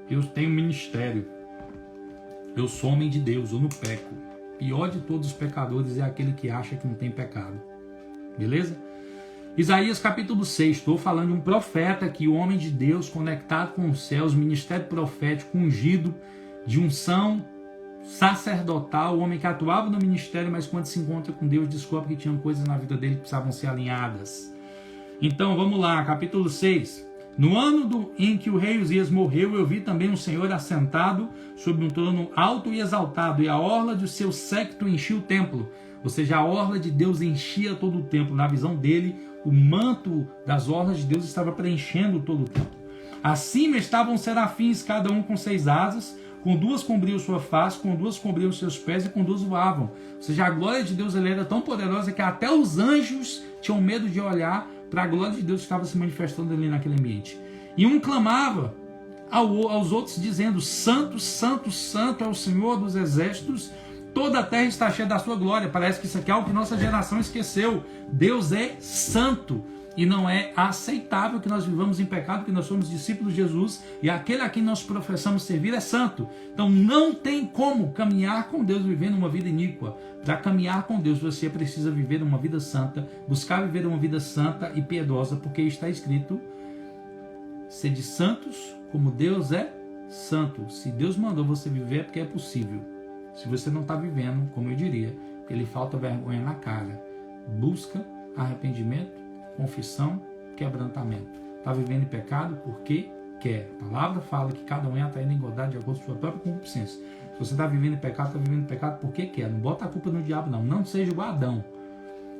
S2: Eu tenho ministério. Eu sou homem de Deus, eu não peco. Pior de todos os pecadores é aquele que acha que não tem pecado. Beleza? Isaías capítulo 6, estou falando de um profeta que o homem de Deus conectado com os céus, ministério profético, ungido, de unção sacerdotal, o homem que atuava no ministério, mas quando se encontra com Deus, descobre que tinham coisas na vida dele que precisavam ser alinhadas. Então vamos lá, capítulo 6. No ano em que o rei Uzias morreu, eu vi também um Senhor assentado sobre um trono alto e exaltado, e a orla de seu séquito enchia o templo. Ou seja, a orla de Deus enchia todo o templo. Na visão dele, o manto das orlas de Deus estava preenchendo todo o templo. Acima estavam serafins, cada um com 6 asas, com 2 cobriam sua face, com 2 cobriam seus pés e com 2 voavam. Ou seja, a glória de Deus era tão poderosa que até os anjos tinham medo de olhar para a glória de Deus que estava se manifestando ali naquele ambiente. E um clamava aos outros dizendo: Santo, Santo, Santo é o Senhor dos exércitos, toda a terra está cheia da sua glória. Parece que isso aqui é algo que nossa geração esqueceu. Deus é santo. E não é aceitável que nós vivamos em pecado, porque nós somos discípulos de Jesus e aquele a quem nós professamos servir é santo. Então não tem como caminhar com Deus vivendo uma vida iníqua. Para caminhar com Deus você precisa viver uma vida santa, buscar viver uma vida santa e piedosa, porque está escrito: Sede santos, como Deus é santo. Se Deus mandou você viver é porque é possível. Se você não está vivendo, como eu diria, porque lhe falta vergonha na cara. Busca arrependimento, confissão, quebrantamento. Está vivendo em pecado porque quer. A palavra fala que cada um é atraído em igualdade de acordo com sua própria concupiscência. Se você está vivendo em pecado, está vivendo em pecado porque quer. Não bota a culpa no diabo, não. Não seja igual a Adão.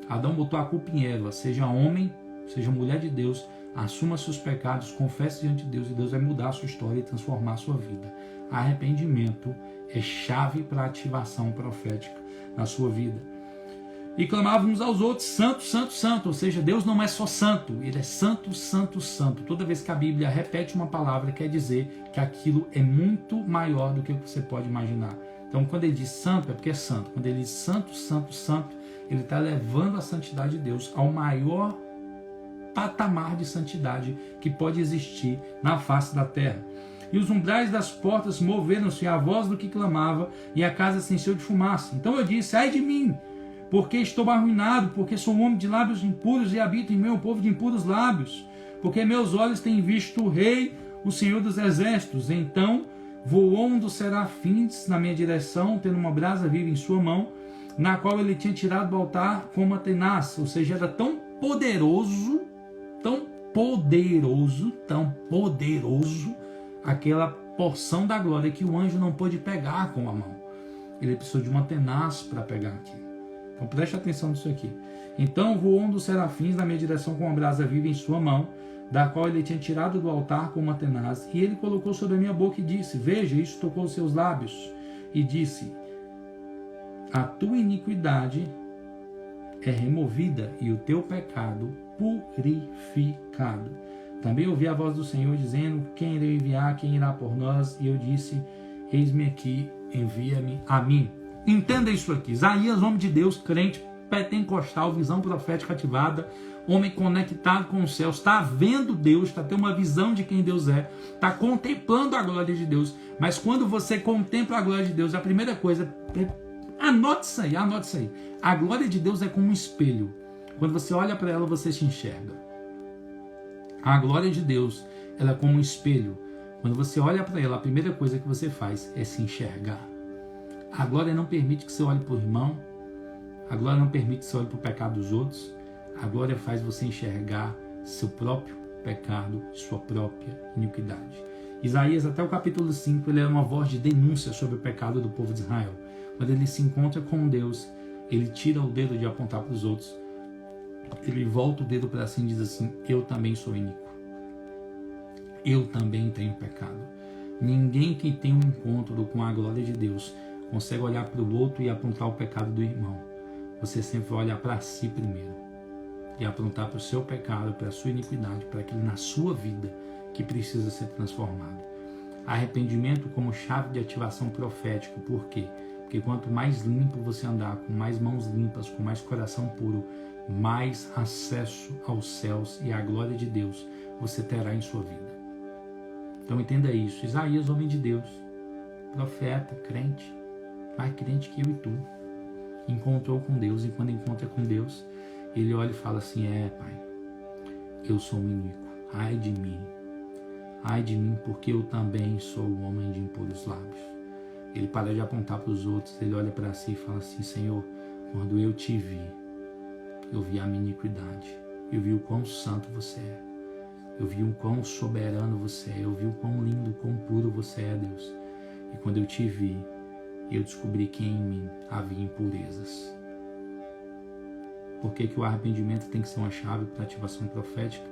S2: Adão botou a culpa em Eva. Seja homem, seja mulher de Deus, assuma seus pecados, confesse diante de Deus e Deus vai mudar a sua história e transformar a sua vida. Arrependimento é chave para a ativação profética na sua vida. E clamávamos aos outros, santo, santo, santo. Ou seja, Deus não é só santo, Ele é santo, santo, santo. Toda vez que a Bíblia repete uma palavra, quer dizer que aquilo é muito maior do que você pode imaginar. Então, quando Ele diz santo, é porque é santo. Quando Ele diz santo, santo, santo, Ele está levando a santidade de Deus ao maior patamar de santidade que pode existir na face da terra. E os umbrais das portas moveram-se à voz do que clamava, e a casa se encheu de fumaça. Então eu disse, ai de mim, porque estou arruinado, porque sou um homem de lábios impuros e habito em meio povo de impuros lábios, porque meus olhos têm visto o Rei, o Senhor dos Exércitos. Então voou um dos serafins na minha direção, tendo uma brasa viva em sua mão, na qual ele tinha tirado do altar com uma tenaz. Ou seja, era tão poderoso, aquela porção da glória que o anjo não pôde pegar com a mão. Ele precisou de uma tenaz para pegar aquilo. Então preste atenção nisso aqui. Então voou um dos serafins na minha direção com uma brasa viva em sua mão, da qual ele tinha tirado do altar com uma tenaz, e ele colocou sobre a minha boca e disse, veja, isso tocou os seus lábios, e disse, a tua iniquidade é removida e o teu pecado purificado. Também ouvi a voz do Senhor dizendo, quem irei enviar, quem irá por nós? E eu disse, eis-me aqui, envia-me a mim. Entenda isso aqui. Isaías, homem de Deus, crente, pentecostal, visão profética ativada, homem conectado com os céus, está vendo Deus, está tendo uma visão de quem Deus é, está contemplando a glória de Deus. Mas quando você contempla a glória de Deus, a primeira coisa, anote isso aí. A glória de Deus é como um espelho. Quando você olha para ela, você se enxerga. A glória de Deus, ela é como um espelho. Quando você olha para ela, a primeira coisa que você faz é se enxergar. A glória não permite que você olhe para o irmão. A glória não permite que você olhe para o pecado dos outros. A glória faz você enxergar seu próprio pecado, sua própria iniquidade. Isaías, até o capítulo 5, ele é uma voz de denúncia sobre o pecado do povo de Israel. Quando ele se encontra com Deus, ele tira o dedo de apontar para os outros. Ele volta o dedo para si e diz assim, eu também sou iníquo. Eu também tenho pecado. Ninguém que tem um encontro com a glória de Deus consegue olhar para o outro e apontar o pecado do irmão. Você sempre vai olhar para si primeiro e apontar para o seu pecado, para a sua iniquidade, para aquilo na sua vida que precisa ser transformado. Arrependimento como chave de ativação profética. Por quê? Porque quanto mais limpo você andar, com mais mãos limpas, com mais coração puro, mais acesso aos céus e à glória de Deus você terá em sua vida. Então entenda isso. Isaías, homem de Deus, profeta, crente, mais crente que eu e tu, encontrou com Deus, e quando encontra com Deus, ele olha e fala assim, Pai, eu sou um iníquo, ai de mim, porque eu também sou um homem de impuros lábios. Ele para de apontar para os outros, ele olha para si e fala assim, Senhor, quando eu te vi, eu vi a minha iniquidade, eu vi o quão santo você é, eu vi o quão soberano você é, eu vi o quão lindo, o quão puro você é, Deus. E quando eu te vi, eu descobri que em mim havia impurezas. Por que o arrependimento tem que ser uma chave para ativação profética?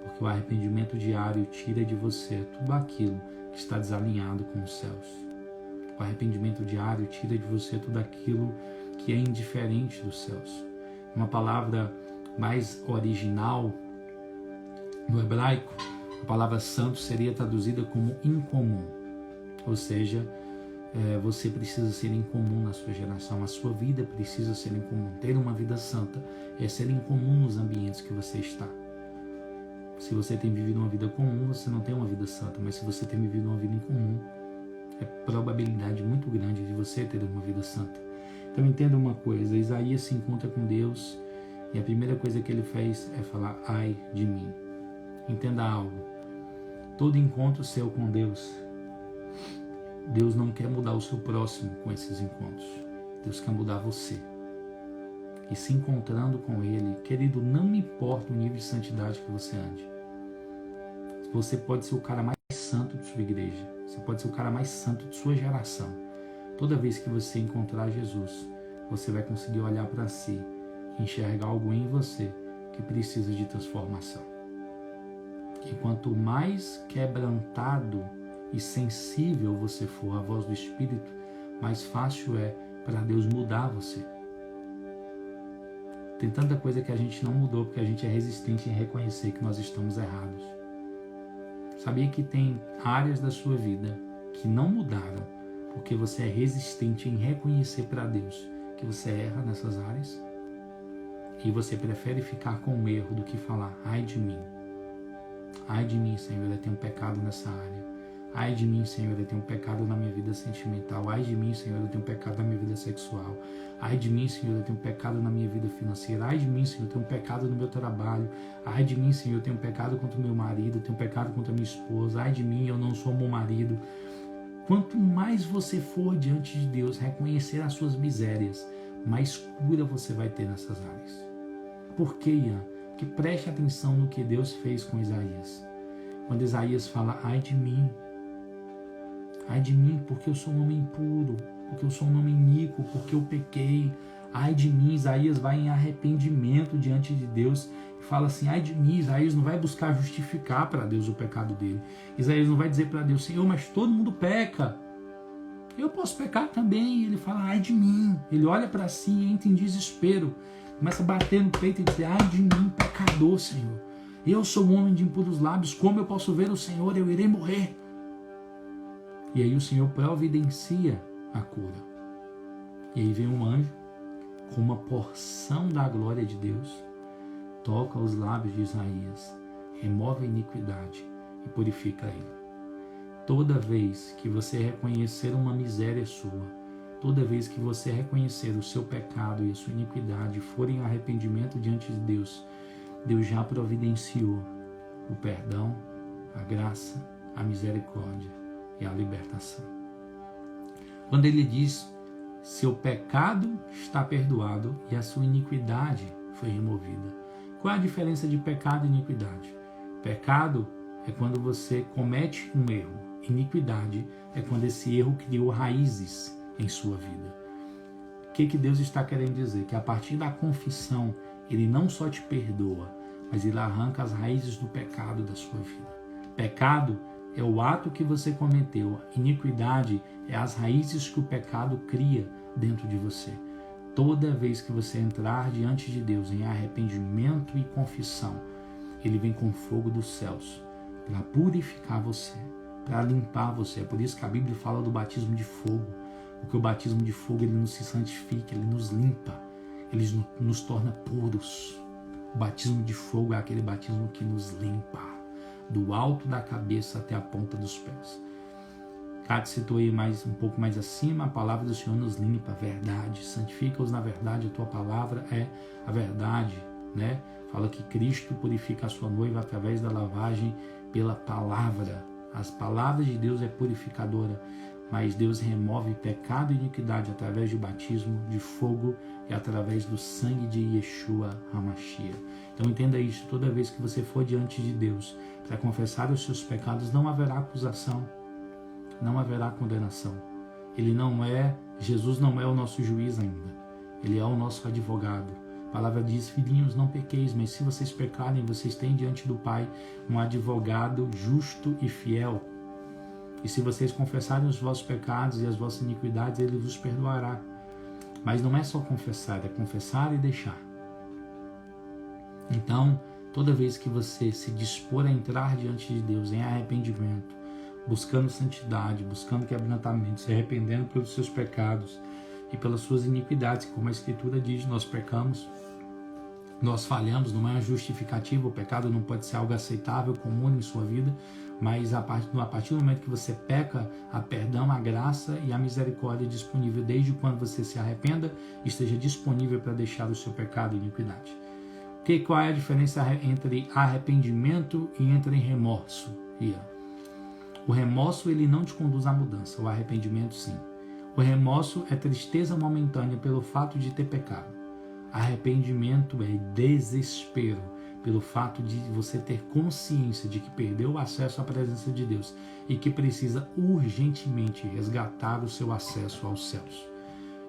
S2: Porque o arrependimento diário tira de você tudo aquilo que está desalinhado com os céus. O arrependimento diário tira de você tudo aquilo que é indiferente dos céus. Uma palavra mais original no hebraico, a palavra santo seria traduzida como incomum. Ou seja, você precisa ser incomum na sua geração, a sua vida precisa ser incomum. Ter uma vida santa é ser incomum nos ambientes que você está. Se você tem vivido uma vida comum, você não tem uma vida santa, mas se você tem vivido uma vida incomum, é probabilidade muito grande de você ter uma vida santa. Então entenda uma coisa, Isaías se encontra com Deus e a primeira coisa que ele fez é falar, ai de mim. Entenda algo, Todo encontro seu com Deus, Deus não quer mudar o seu próximo com esses encontros. Deus quer mudar você. E se encontrando com Ele, querido, não importa o nível de santidade que você ande. Você pode ser o cara mais santo de sua igreja. Você pode ser o cara mais santo de sua geração. Toda vez que você encontrar Jesus, você vai conseguir olhar para si e enxergar algo em você que precisa de transformação. E quanto mais quebrantado e sensível você for à voz do Espírito, mais fácil é para Deus mudar você. Tem tanta coisa que a gente não mudou porque a gente é resistente em reconhecer que nós estamos errados. Sabia que tem áreas da sua vida que não mudaram porque você é resistente em reconhecer para Deus que você erra nessas áreas? E você prefere ficar com o erro do que falar, ai de mim. Ai de mim, Senhor, eu tenho um pecado nessa área. Ai de mim, Senhor, eu tenho um pecado na minha vida sentimental. Ai de mim, Senhor, eu tenho um pecado na minha vida sexual. Ai de mim, Senhor, eu tenho um pecado na minha vida financeira. Ai de mim, Senhor, eu tenho um pecado no meu trabalho. Ai de mim, Senhor, eu tenho um pecado contra o meu marido. Eu tenho um pecado contra a minha esposa. Ai de mim, eu não sou um bom marido. Quanto mais você for diante de Deus reconhecer as suas misérias, mais cura você vai ter nessas áreas. Por quê, Ian? Porque preste atenção no que Deus fez com Isaías. Quando Isaías fala, ai de mim, porque eu sou um homem impuro, porque eu sou um homem iníquo, porque eu pequei. Ai de mim, Isaías vai em arrependimento diante de Deus e fala assim, ai de mim. Isaías não vai buscar justificar para Deus o pecado dele. Isaías não vai dizer para Deus, Senhor, mas todo mundo peca. Eu posso pecar também. Ele fala, ai de mim. Ele olha para si e entra em desespero. Começa a bater no peito e dizer, ai de mim, pecador, Senhor. Eu sou um homem de impuros lábios, como eu posso ver o Senhor? Eu irei morrer. E aí o Senhor providencia a cura. E aí vem um anjo com uma porção da glória de Deus, toca os lábios de Isaías, remove a iniquidade e purifica ele. Toda vez que você reconhecer uma miséria sua, toda vez que você reconhecer o seu pecado e a sua iniquidade e for em arrependimento diante de Deus, Deus já providenciou o perdão, a graça, a misericórdia e a libertação. Quando ele diz, seu pecado está perdoado e a sua iniquidade foi removida. Qual é a diferença de pecado e iniquidade? Pecado é quando você comete um erro. Iniquidade é quando esse erro criou raízes em sua vida. O que Deus está querendo dizer? Que a partir da confissão, Ele não só te perdoa, mas Ele arranca as raízes do pecado da sua vida. Pecado é o ato que você cometeu. Iniquidade é as raízes que o pecado cria dentro de você. Toda vez que você entrar diante de Deus em arrependimento e confissão, Ele vem com fogo dos céus para purificar você, para limpar você. É por isso que a Bíblia fala do batismo de fogo. Porque o batismo de fogo, ele nos santifica, ele nos limpa, ele nos torna puros. O batismo de fogo é aquele batismo que nos limpa, do alto da cabeça até a ponta dos pés. Cátia citou aí um pouco mais acima, a palavra do Senhor nos limpa, a verdade. Santifica-os na verdade, a tua palavra é a verdade, né? Fala que Cristo purifica a sua noiva através da lavagem pela palavra. As palavras de Deus é purificadora, mas Deus remove pecado e iniquidade através do batismo de fogo e através do sangue de Yeshua HaMashiach. Então entenda isso, toda vez que você for diante de Deus para confessar os seus pecados, não haverá acusação, não haverá condenação. Jesus não é o nosso juiz ainda, Ele é o nosso advogado. A palavra diz, filhinhos, não pequeis, mas se vocês pecarem, vocês têm diante do Pai um advogado justo e fiel. E se vocês confessarem os vossos pecados e as vossas iniquidades, Ele vos perdoará. Mas não é só confessar, é confessar e deixar. Então, toda vez que você se dispor a entrar diante de Deus em arrependimento, buscando santidade, buscando quebrantamento, se arrependendo pelos seus pecados e pelas suas iniquidades, como a Escritura diz, nós pecamos, nós falhamos, não é uma justificativa, o pecado não pode ser algo aceitável, comum em sua vida, mas a partir do momento que você peca, há perdão, a graça e a misericórdia disponível desde quando você se arrependa, esteja disponível para deixar o seu pecado e iniquidade. Qual é a diferença entre arrependimento e entre remorso? O remorso, ele não te conduz à mudança. O arrependimento, sim. O remorso é tristeza momentânea pelo fato de ter pecado. Arrependimento é desespero pelo fato de você ter consciência de que perdeu o acesso à presença de Deus e que precisa urgentemente resgatar o seu acesso aos céus.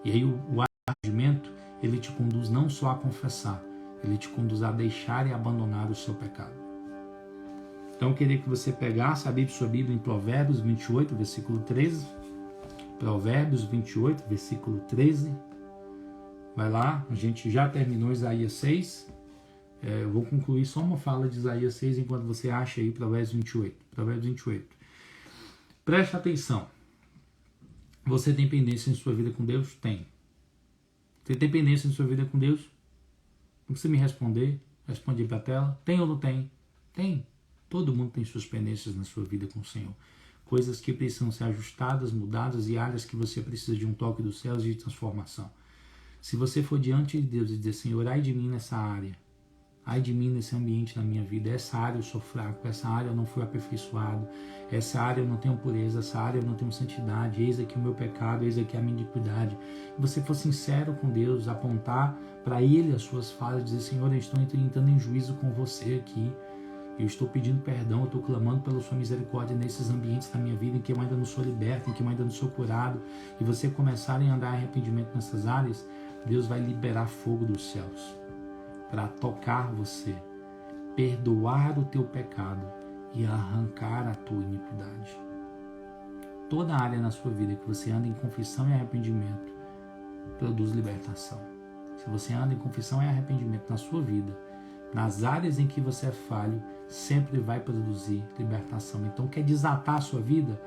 S2: E aí o arrependimento, ele te conduz não só a confessar, ele te conduz a deixar e abandonar o seu pecado. Então eu queria que você pegasse, abrisse sua Bíblia em Provérbios 28, versículo 13. Provérbios 28, versículo 13. Vai lá, a gente já terminou Isaías 6. Eu vou concluir só uma fala de Isaías 6 enquanto você acha aí Provérbios 28. Provérbios 28. Preste atenção. Você tem pendência em sua vida com Deus? Tem. Você tem pendência em sua vida com Deus? Não precisa me responder. Responde para a tela. Tem ou não tem? Tem. Todo mundo tem suas pendências na sua vida com o Senhor. Coisas que precisam ser ajustadas, mudadas e áreas que você precisa de um toque dos céus e de transformação. Se você for diante de Deus e dizer, Senhor, ai de mim nessa área, ai de mim nesse ambiente na minha vida, essa área eu sou fraco, essa área eu não fui aperfeiçoado, essa área eu não tenho pureza, essa área eu não tenho santidade, eis aqui o meu pecado, eis aqui a minha iniquidade. E você for sincero com Deus, apontar para Ele as suas falhas, dizer, Senhor, eu estou entrando em juízo com você aqui, eu estou pedindo perdão, eu estou clamando pela sua misericórdia nesses ambientes da minha vida em que eu ainda não sou liberto, em que eu ainda não sou curado, e você começar a andar em arrependimento nessas áreas, Deus vai liberar fogo dos céus para tocar você, perdoar o teu pecado e arrancar a tua iniquidade. Toda área na sua vida que você anda em confissão e arrependimento produz libertação. Se você anda em confissão e arrependimento na sua vida, nas áreas em que você é falho, sempre vai produzir libertação. Então, quer desatar a sua vida?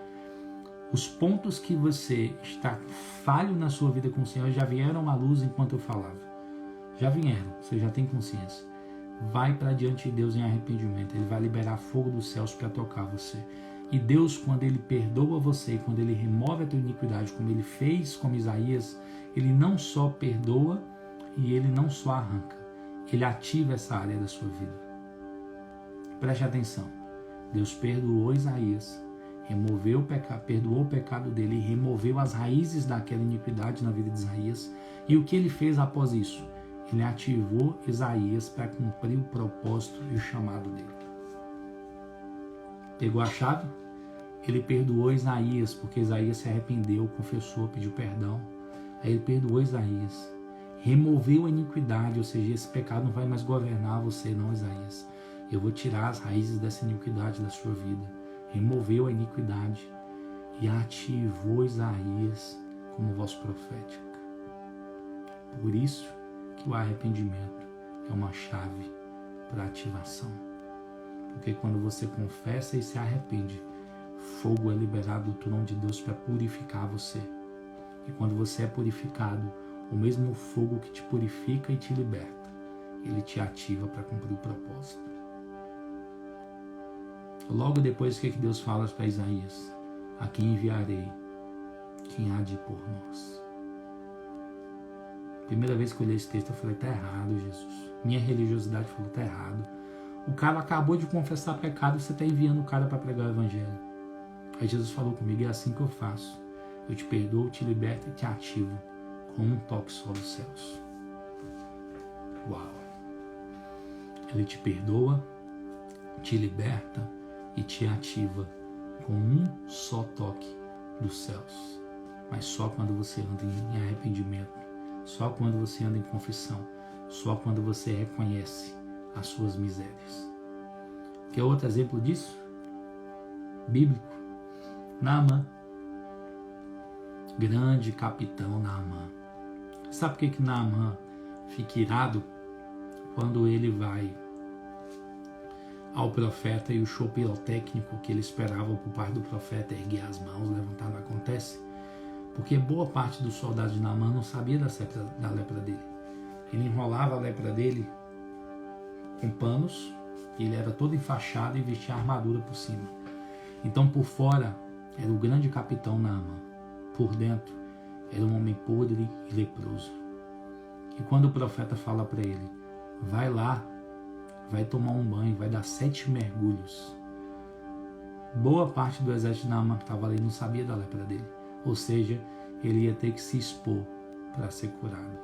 S2: Os pontos que você está falho na sua vida com o Senhor já vieram à luz enquanto eu falava. Já vieram, você já tem consciência. Vai para diante de Deus em arrependimento. Ele vai liberar fogo dos céus para tocar você. E Deus, quando Ele perdoa você, quando Ele remove a tua iniquidade, como Ele fez com Isaías, Ele não só perdoa e Ele não só arranca. Ele ativa essa área da sua vida. Preste atenção. Deus perdoou Isaías, perdoou o pecado dele e removeu as raízes daquela iniquidade na vida de Isaías. E o que ele fez após isso? Ele ativou Isaías para cumprir o propósito e o chamado dele. Pegou a chave? Ele perdoou Isaías, porque Isaías se arrependeu, confessou, pediu perdão. Aí ele perdoou Isaías. Removeu a iniquidade, ou seja, esse pecado não vai mais governar você, não, Isaías. Eu vou tirar as raízes dessa iniquidade da sua vida. Removeu a iniquidade e ativou Isaías como voz profética. Por isso que o arrependimento é uma chave para ativação. Porque quando você confessa e se arrepende, fogo é liberado do trono de Deus para purificar você. E quando você é purificado, o mesmo fogo que te purifica e te liberta, ele te ativa para cumprir o propósito. Logo depois, o que Deus fala para Isaías? A quem enviarei, quem há de ir por nós. Primeira vez que eu li esse texto, eu falei, tá errado, Jesus. Minha religiosidade falou, tá errado. O cara acabou de confessar pecado e você está enviando o cara para pregar o evangelho. Aí Jesus falou comigo, é assim que eu faço. Eu te perdoo, te liberto e te ativo com um toque só dos céus. Uau! Ele te perdoa, te liberta e te ativa com um só toque dos céus. Mas só quando você anda em arrependimento, só quando você anda em confissão, só quando você reconhece as suas misérias. Quer outro exemplo disso? Bíblico. Naamã. Grande capitão Naamã. Sabe por que Naamã fica irado quando ele vai ao profeta e o show pirotécnico que ele esperava por parte do profeta erguer as mãos, levantar, não acontece? Porque boa parte dos soldados de Naamã não sabia da lepra dele. Ele enrolava a lepra dele com panos, e ele era todo enfaixado e vestia a armadura por cima. Então por fora era o grande capitão Naamã, por dentro era um homem podre e leproso. E quando o profeta fala para ele, vai lá, vai tomar um banho, vai dar 7 mergulhos boa parte do exército de Naamã que estava ali não sabia da lepra dele. Ou seja, ele ia ter que se expor para ser curado.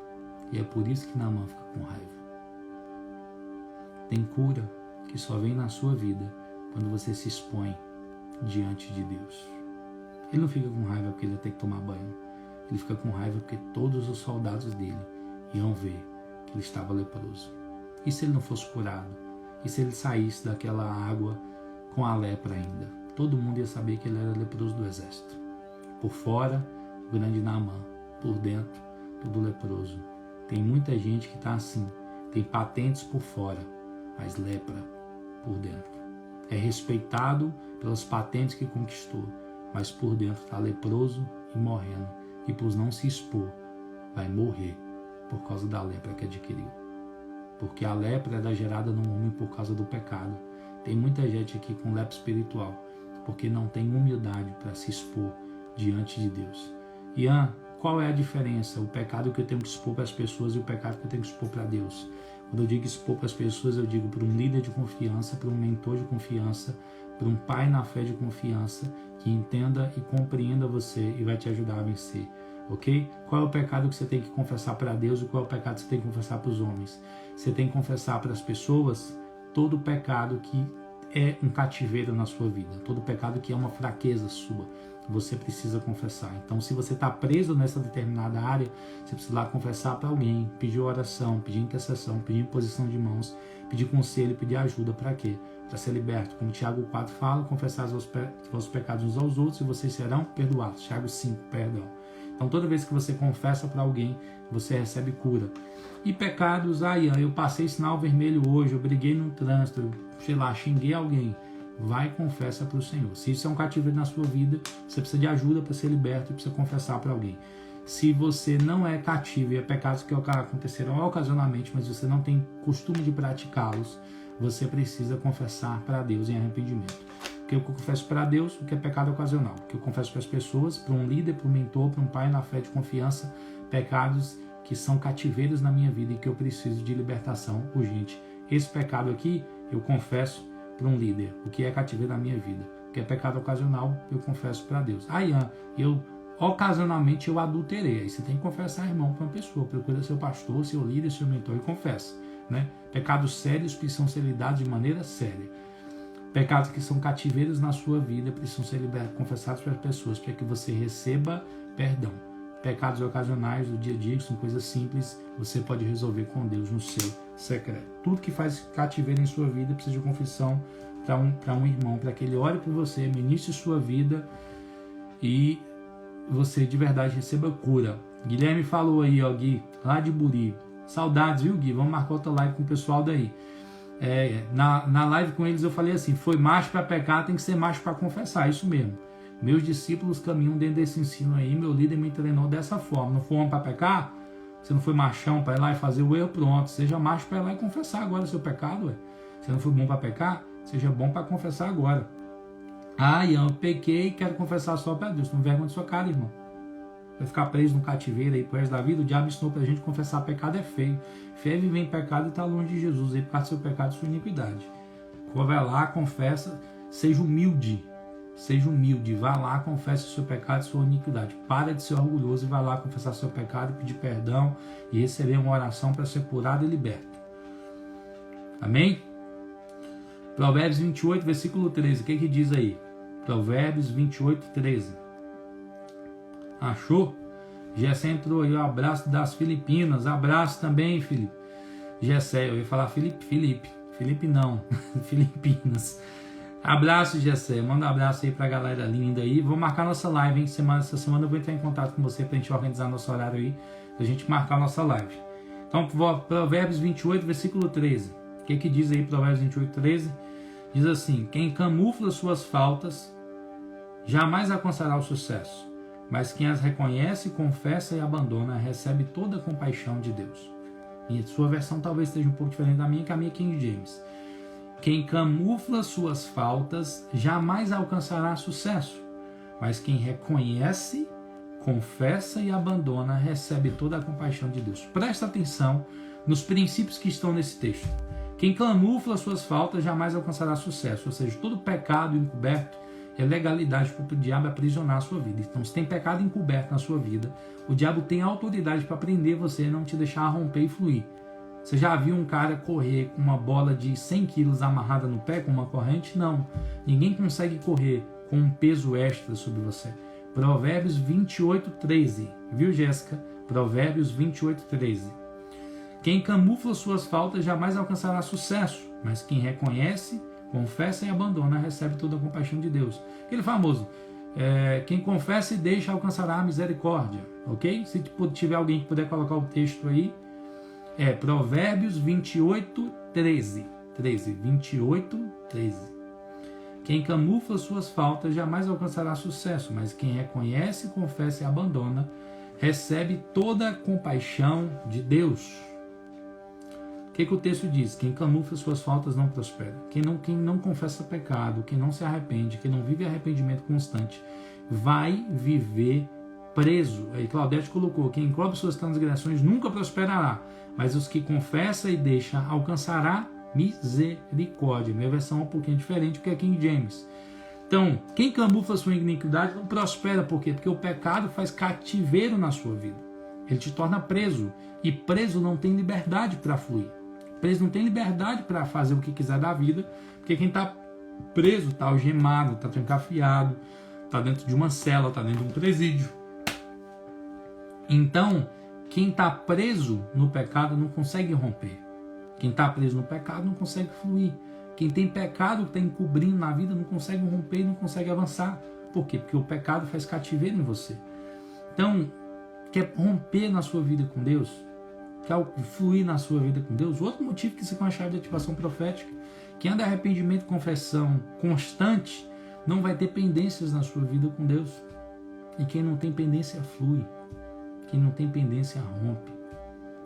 S2: E é por isso que Naamã fica com raiva. Tem cura que só vem na sua vida quando você se expõe diante de Deus. Ele não fica com raiva porque ele ia ter que tomar banho. Ele fica com raiva porque todos os soldados dele iam ver que ele estava leproso. E se ele não fosse curado? E se ele saísse daquela água com a lepra ainda? Todo mundo ia saber que ele era leproso do exército. Por fora, o grande Naamã. Por dentro, todo leproso. Tem muita gente que está assim. Tem patentes por fora, mas lepra por dentro. É respeitado pelas patentes que conquistou, mas por dentro está leproso e morrendo. E por não se expor, vai morrer por causa da lepra que adquiriu. Porque a lepra era gerada no homem por causa do pecado. Tem muita gente aqui com lepra espiritual, porque não tem humildade para se expor diante de Deus. Ian, qual é a diferença? O pecado que eu tenho que expor para as pessoas e o pecado que eu tenho que expor para Deus. Quando eu digo expor para as pessoas, eu digo para um líder de confiança, para um mentor de confiança, para um pai na fé de confiança, que entenda e compreenda você e vai te ajudar a vencer. Ok? Qual é o pecado que você tem que confessar para Deus e qual é o pecado que você tem que confessar para os homens? Você tem que confessar para as pessoas todo pecado que é um cativeiro na sua vida, todo pecado que é uma fraqueza sua. Você precisa confessar. Então, se você está preso nessa determinada área, você precisa ir lá confessar para alguém, pedir oração, pedir intercessão, pedir imposição de mãos, pedir conselho, pedir ajuda. Para quê? Para ser liberto. Como Tiago 4 fala, confessar os vossos pecados uns aos outros e vocês serão perdoados. Tiago 5, perdão. Então, toda vez que você confessa para alguém, você recebe cura. E pecados, eu passei sinal vermelho hoje, eu briguei no trânsito, eu, xinguei alguém. Vai e confessa para o Senhor. Se isso é um cativeiro na sua vida, você precisa de ajuda para ser liberto e precisa confessar para alguém. Se você não é cativo e é pecados que acontecerão ocasionalmente, mas você não tem costume de praticá-los, você precisa confessar para Deus em arrependimento. O que eu confesso para Deus, o que é pecado ocasional. O que eu confesso para as pessoas, para um líder, para um mentor, para um pai na fé de confiança, pecados que são cativeiros na minha vida e que eu preciso de libertação urgente. Esse pecado aqui, eu confesso para um líder, o que é cativeiro na minha vida, o que é pecado ocasional, eu confesso para Deus. Ian, ocasionalmente eu adulterei. Aí você tem que confessar, irmão, para uma pessoa. Procura seu pastor, seu líder, seu mentor e confessa. Né? Pecados sérios precisam ser lidados de maneira séria. Pecados que são cativeiros na sua vida precisam ser confessados para as pessoas, para que você receba perdão. Pecados ocasionais do dia a dia, que são coisas simples, você pode resolver com Deus no seu secreto. Tudo que faz cativeiro em sua vida precisa de confissão para um irmão, para que ele ore por você, ministre sua vida e você de verdade receba cura. Guilherme falou aí, Gui, lá de Buri. Saudades, viu, Gui? Vamos marcar outra live com o pessoal daí. Na live com eles eu falei assim, foi macho para pecar, tem que ser macho para confessar, isso mesmo. Meus discípulos caminham dentro desse ensino aí, meu líder me treinou dessa forma. Não foi homem para pecar? Você não foi machão para ir lá e fazer o erro? Pronto, seja macho para ir lá e confessar agora o seu pecado. Você não foi bom para pecar? Seja bom para confessar agora. Eu pequei e quero confessar só para Deus. Não vergonha de sua cara, irmão. Vai ficar preso no cativeiro aí pro resto da vida. O diabo ensinou pra gente confessar pecado é feio. Feio é viver em pecado e estar longe de Jesus aí por causa do seu pecado e sua iniquidade. Vai lá, confessa, seja humilde. Seja humilde, vá lá, confesse o seu pecado e sua iniquidade. Para de ser orgulhoso e vá lá confessar seu pecado, pedir perdão e receber uma oração para ser curado e liberto. Amém? Provérbios 28, versículo 13. O que diz aí? Provérbios 28, 13. Achou? Gessé entrou aí, o abraço das Filipinas. Abraço também, Felipe. Gessé, eu ia falar Felipe não, Filipinas. Abraço, Gessé. Manda um abraço aí pra galera linda aí. Vou marcar nossa live, hein? Essa semana eu vou entrar em contato com você pra gente organizar nosso horário aí, pra gente marcar nossa live. Então, Provérbios 28, versículo 13. O que diz aí Provérbios 28, 13? Diz assim, quem camufla suas faltas jamais alcançará o sucesso, mas quem as reconhece, confessa e abandona, recebe toda a compaixão de Deus. E a sua versão talvez esteja um pouco diferente da minha, que a minha é King James. Quem camufla suas faltas jamais alcançará sucesso, mas quem reconhece, confessa e abandona, recebe toda a compaixão de Deus. Presta atenção nos princípios que estão nesse texto. Quem camufla suas faltas jamais alcançará sucesso, ou seja, todo pecado encoberto é legalidade para o diabo aprisionar a sua vida. Então, se tem pecado encoberto na sua vida, o diabo tem autoridade para prender você e não te deixar romper e fluir. Você já viu um cara correr com uma bola de 100 quilos amarrada no pé com uma corrente? Não. Ninguém consegue correr com um peso extra sobre você. Provérbios 28:13. Viu, Jéssica? Provérbios 28:13. Quem camufla suas faltas jamais alcançará sucesso, mas quem reconhece, confessa e abandona recebe toda a compaixão de Deus. Aquele famoso, quem confessa e deixa alcançará a misericórdia, ok? Se tiver alguém que puder colocar o texto aí, Provérbios 28:13. 28:13. Quem camufla suas faltas jamais alcançará sucesso, mas quem reconhece, confessa e abandona recebe toda a compaixão de Deus. O que o texto diz? Quem camufla suas faltas não prospera. Quem não confessa pecado, quem não se arrepende, quem não vive arrependimento constante, vai viver preso. Aí Claudete colocou, quem encobre suas transgressões nunca prosperará, mas os que confessa e deixa alcançará misericórdia. Minha versão é um pouquinho diferente, porque é King James. Então, quem camufla sua iniquidade não prospera. Por quê? Porque o pecado faz cativeiro na sua vida. Ele te torna preso. E preso não tem liberdade para fluir. Preso não tem liberdade para fazer o que quiser da vida. Porque quem está preso está algemado, está trancafiado, está dentro de uma cela, está dentro de um presídio. Então, quem está preso no pecado não consegue romper. Quem está preso no pecado não consegue fluir. Quem tem pecado que está encobrindo na vida não consegue romper, não consegue avançar. Por quê? Porque o pecado faz cativeiro em você. Então, quer romper na sua vida com Deus? Quer fluir na sua vida com Deus? Outro motivo que isso é uma chave de ativação profética. Quem anda em arrependimento e confissão constante não vai ter pendências na sua vida com Deus. E quem não tem pendência flui. Quem não tem pendência rompe.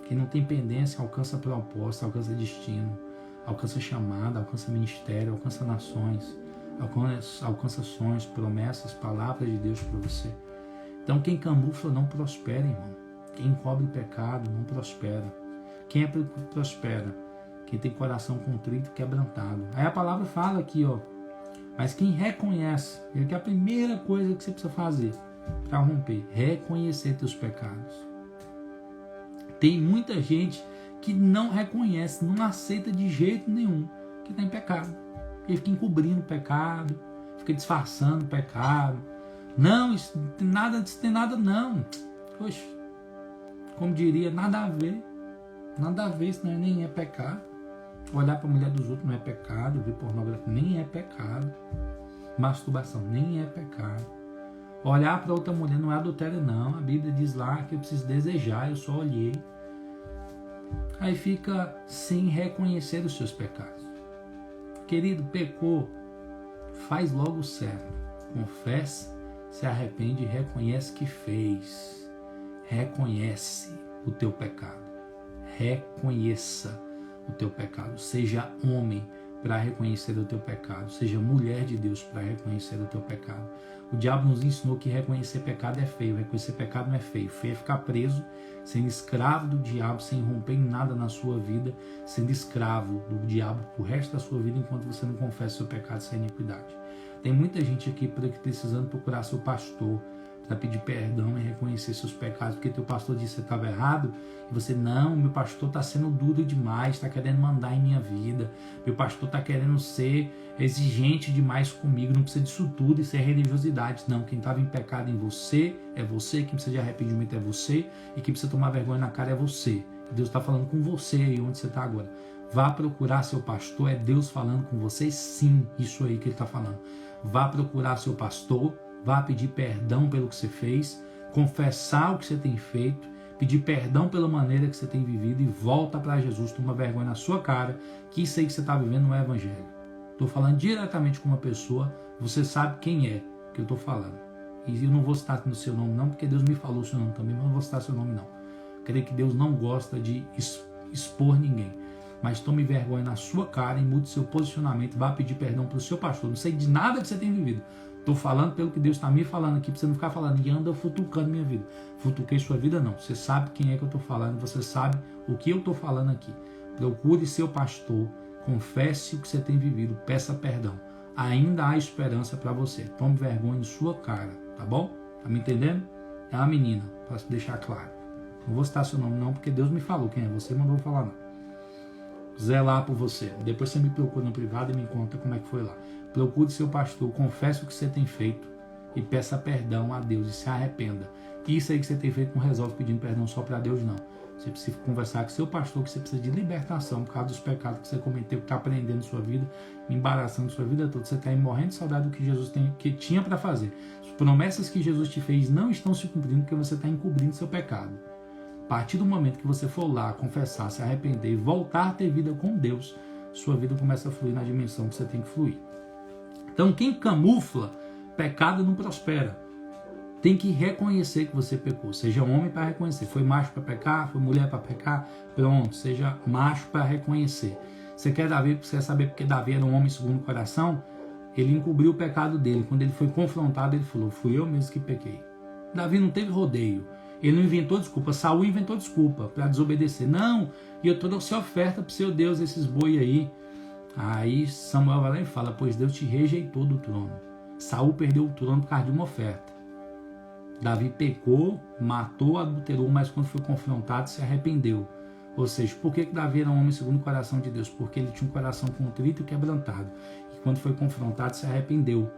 S2: Quem não tem pendência alcança propósito, alcança destino, alcança chamada, alcança ministério, alcança nações, alcança sonhos, promessas, palavras de Deus para você. Então quem camufla não prospera, irmão. Quem encobre pecado não prospera. Quem prospera? Quem tem coração contrito e quebrantado. Aí a palavra fala aqui, mas quem reconhece, que é a primeira coisa que você precisa fazer para romper, reconhecer teus pecados. Tem muita gente que não reconhece, não aceita de jeito nenhum que está em pecado. Ele fica encobrindo o pecado, fica disfarçando o pecado. Não, isso tem nada não. Poxa, como diria, nada a ver. Nada a ver, isso nem é pecado. Olhar para a mulher dos outros não é pecado. Ver pornografia nem é pecado. Masturbação nem é pecado. Olhar para outra mulher não é adultério não. A Bíblia diz lá que eu preciso desejar, eu só olhei. Aí fica sem reconhecer os seus pecados. Querido, pecou, faz logo certo. Confessa, se arrepende e reconhece que fez. Reconhece o teu pecado. Reconheça o teu pecado. Seja homem para reconhecer o teu pecado. Seja mulher de Deus para reconhecer o teu pecado. O diabo nos ensinou que reconhecer pecado é feio. Reconhecer pecado não é feio. Feio é ficar preso, sendo escravo do diabo, sem romper em nada na sua vida, sendo escravo do diabo pro resto da sua vida, enquanto você não confessa o seu pecado sem iniquidade. Tem muita gente aqui precisando procurar seu pastor para pedir perdão e reconhecer seus pecados, porque teu pastor disse que você estava errado, e você, não, meu pastor está sendo duro demais, está querendo mandar em minha vida, meu pastor está querendo ser exigente demais comigo, não precisa disso tudo, isso é religiosidade. Não, quem estava em pecado em você é você, quem precisa de arrependimento é você, e quem precisa tomar vergonha na cara é você. Deus está falando com você aí onde você está agora. Vá procurar seu pastor, é Deus falando com você, sim, isso aí que ele está falando. Vá procurar seu pastor, vá pedir perdão pelo que você fez, confessar o que você tem feito, pedir perdão pela maneira que você tem vivido e volta para Jesus, toma vergonha na sua cara, que isso aí que você está vivendo não é evangelho. Estou falando diretamente com uma pessoa, você sabe quem é que eu estou falando. E eu não vou citar no seu nome não, porque Deus me falou o seu nome também, mas não vou citar seu nome não. Creio que Deus não gosta de expor ninguém. Mas tome vergonha na sua cara e mude seu posicionamento, vá pedir perdão para o seu pastor. Não sei de nada que você tem vivido. Estou falando pelo que Deus está me falando aqui, para você não ficar falando e anda futucando minha vida. Futuquei sua vida não. Você sabe quem é que eu estou falando, você sabe o que eu estou falando aqui. Procure seu pastor, confesse o que você tem vivido, peça perdão. ainda há esperança para você. Tome vergonha em sua cara, tá bom? Tá me entendendo? É uma menina, para deixar claro. Não vou citar seu nome não, porque Deus me falou quem é você, mas não vou falar não. Zelar por você. Depois você me procura no privado e me conta como é que foi lá. Procure seu pastor, confesse o que você tem feito e peça perdão a Deus e se arrependa. Isso aí que você tem feito não resolve pedindo perdão só para Deus não. Você precisa conversar com seu pastor, que você precisa de libertação por causa dos pecados que você cometeu, que está aprendendo sua vida, embaraçando sua vida toda. Você está aí morrendo de saudade do que Jesus tinha para fazer. As promessas que Jesus te fez não estão se cumprindo porque você está encobrindo seu pecado. A partir do momento que você for lá confessar, se arrepender e voltar a ter vida com Deus, sua vida começa a fluir na dimensão que você tem que fluir. Então quem camufla, pecado não prospera. Tem que reconhecer que você pecou. Seja homem para reconhecer. Foi macho para pecar, foi mulher para pecar. Pronto, seja macho para reconhecer. Você quer saber porque Davi era um homem segundo o coração? Ele encobriu o pecado dele. Quando ele foi confrontado, ele falou, fui eu mesmo que pequei. Davi não teve rodeio. Ele não inventou desculpa. Saul inventou desculpa para desobedecer. Não, e eu trouxe oferta para o seu Deus, esses boi aí. Aí Samuel vai lá e fala, pois Deus te rejeitou do trono. Saul perdeu o trono por causa de uma oferta. Davi pecou, matou, adulterou, mas quando foi confrontado se arrependeu. Ou seja, por que Davi era um homem segundo o coração de Deus? Porque ele tinha um coração contrito e quebrantado. E quando foi confrontado se arrependeu.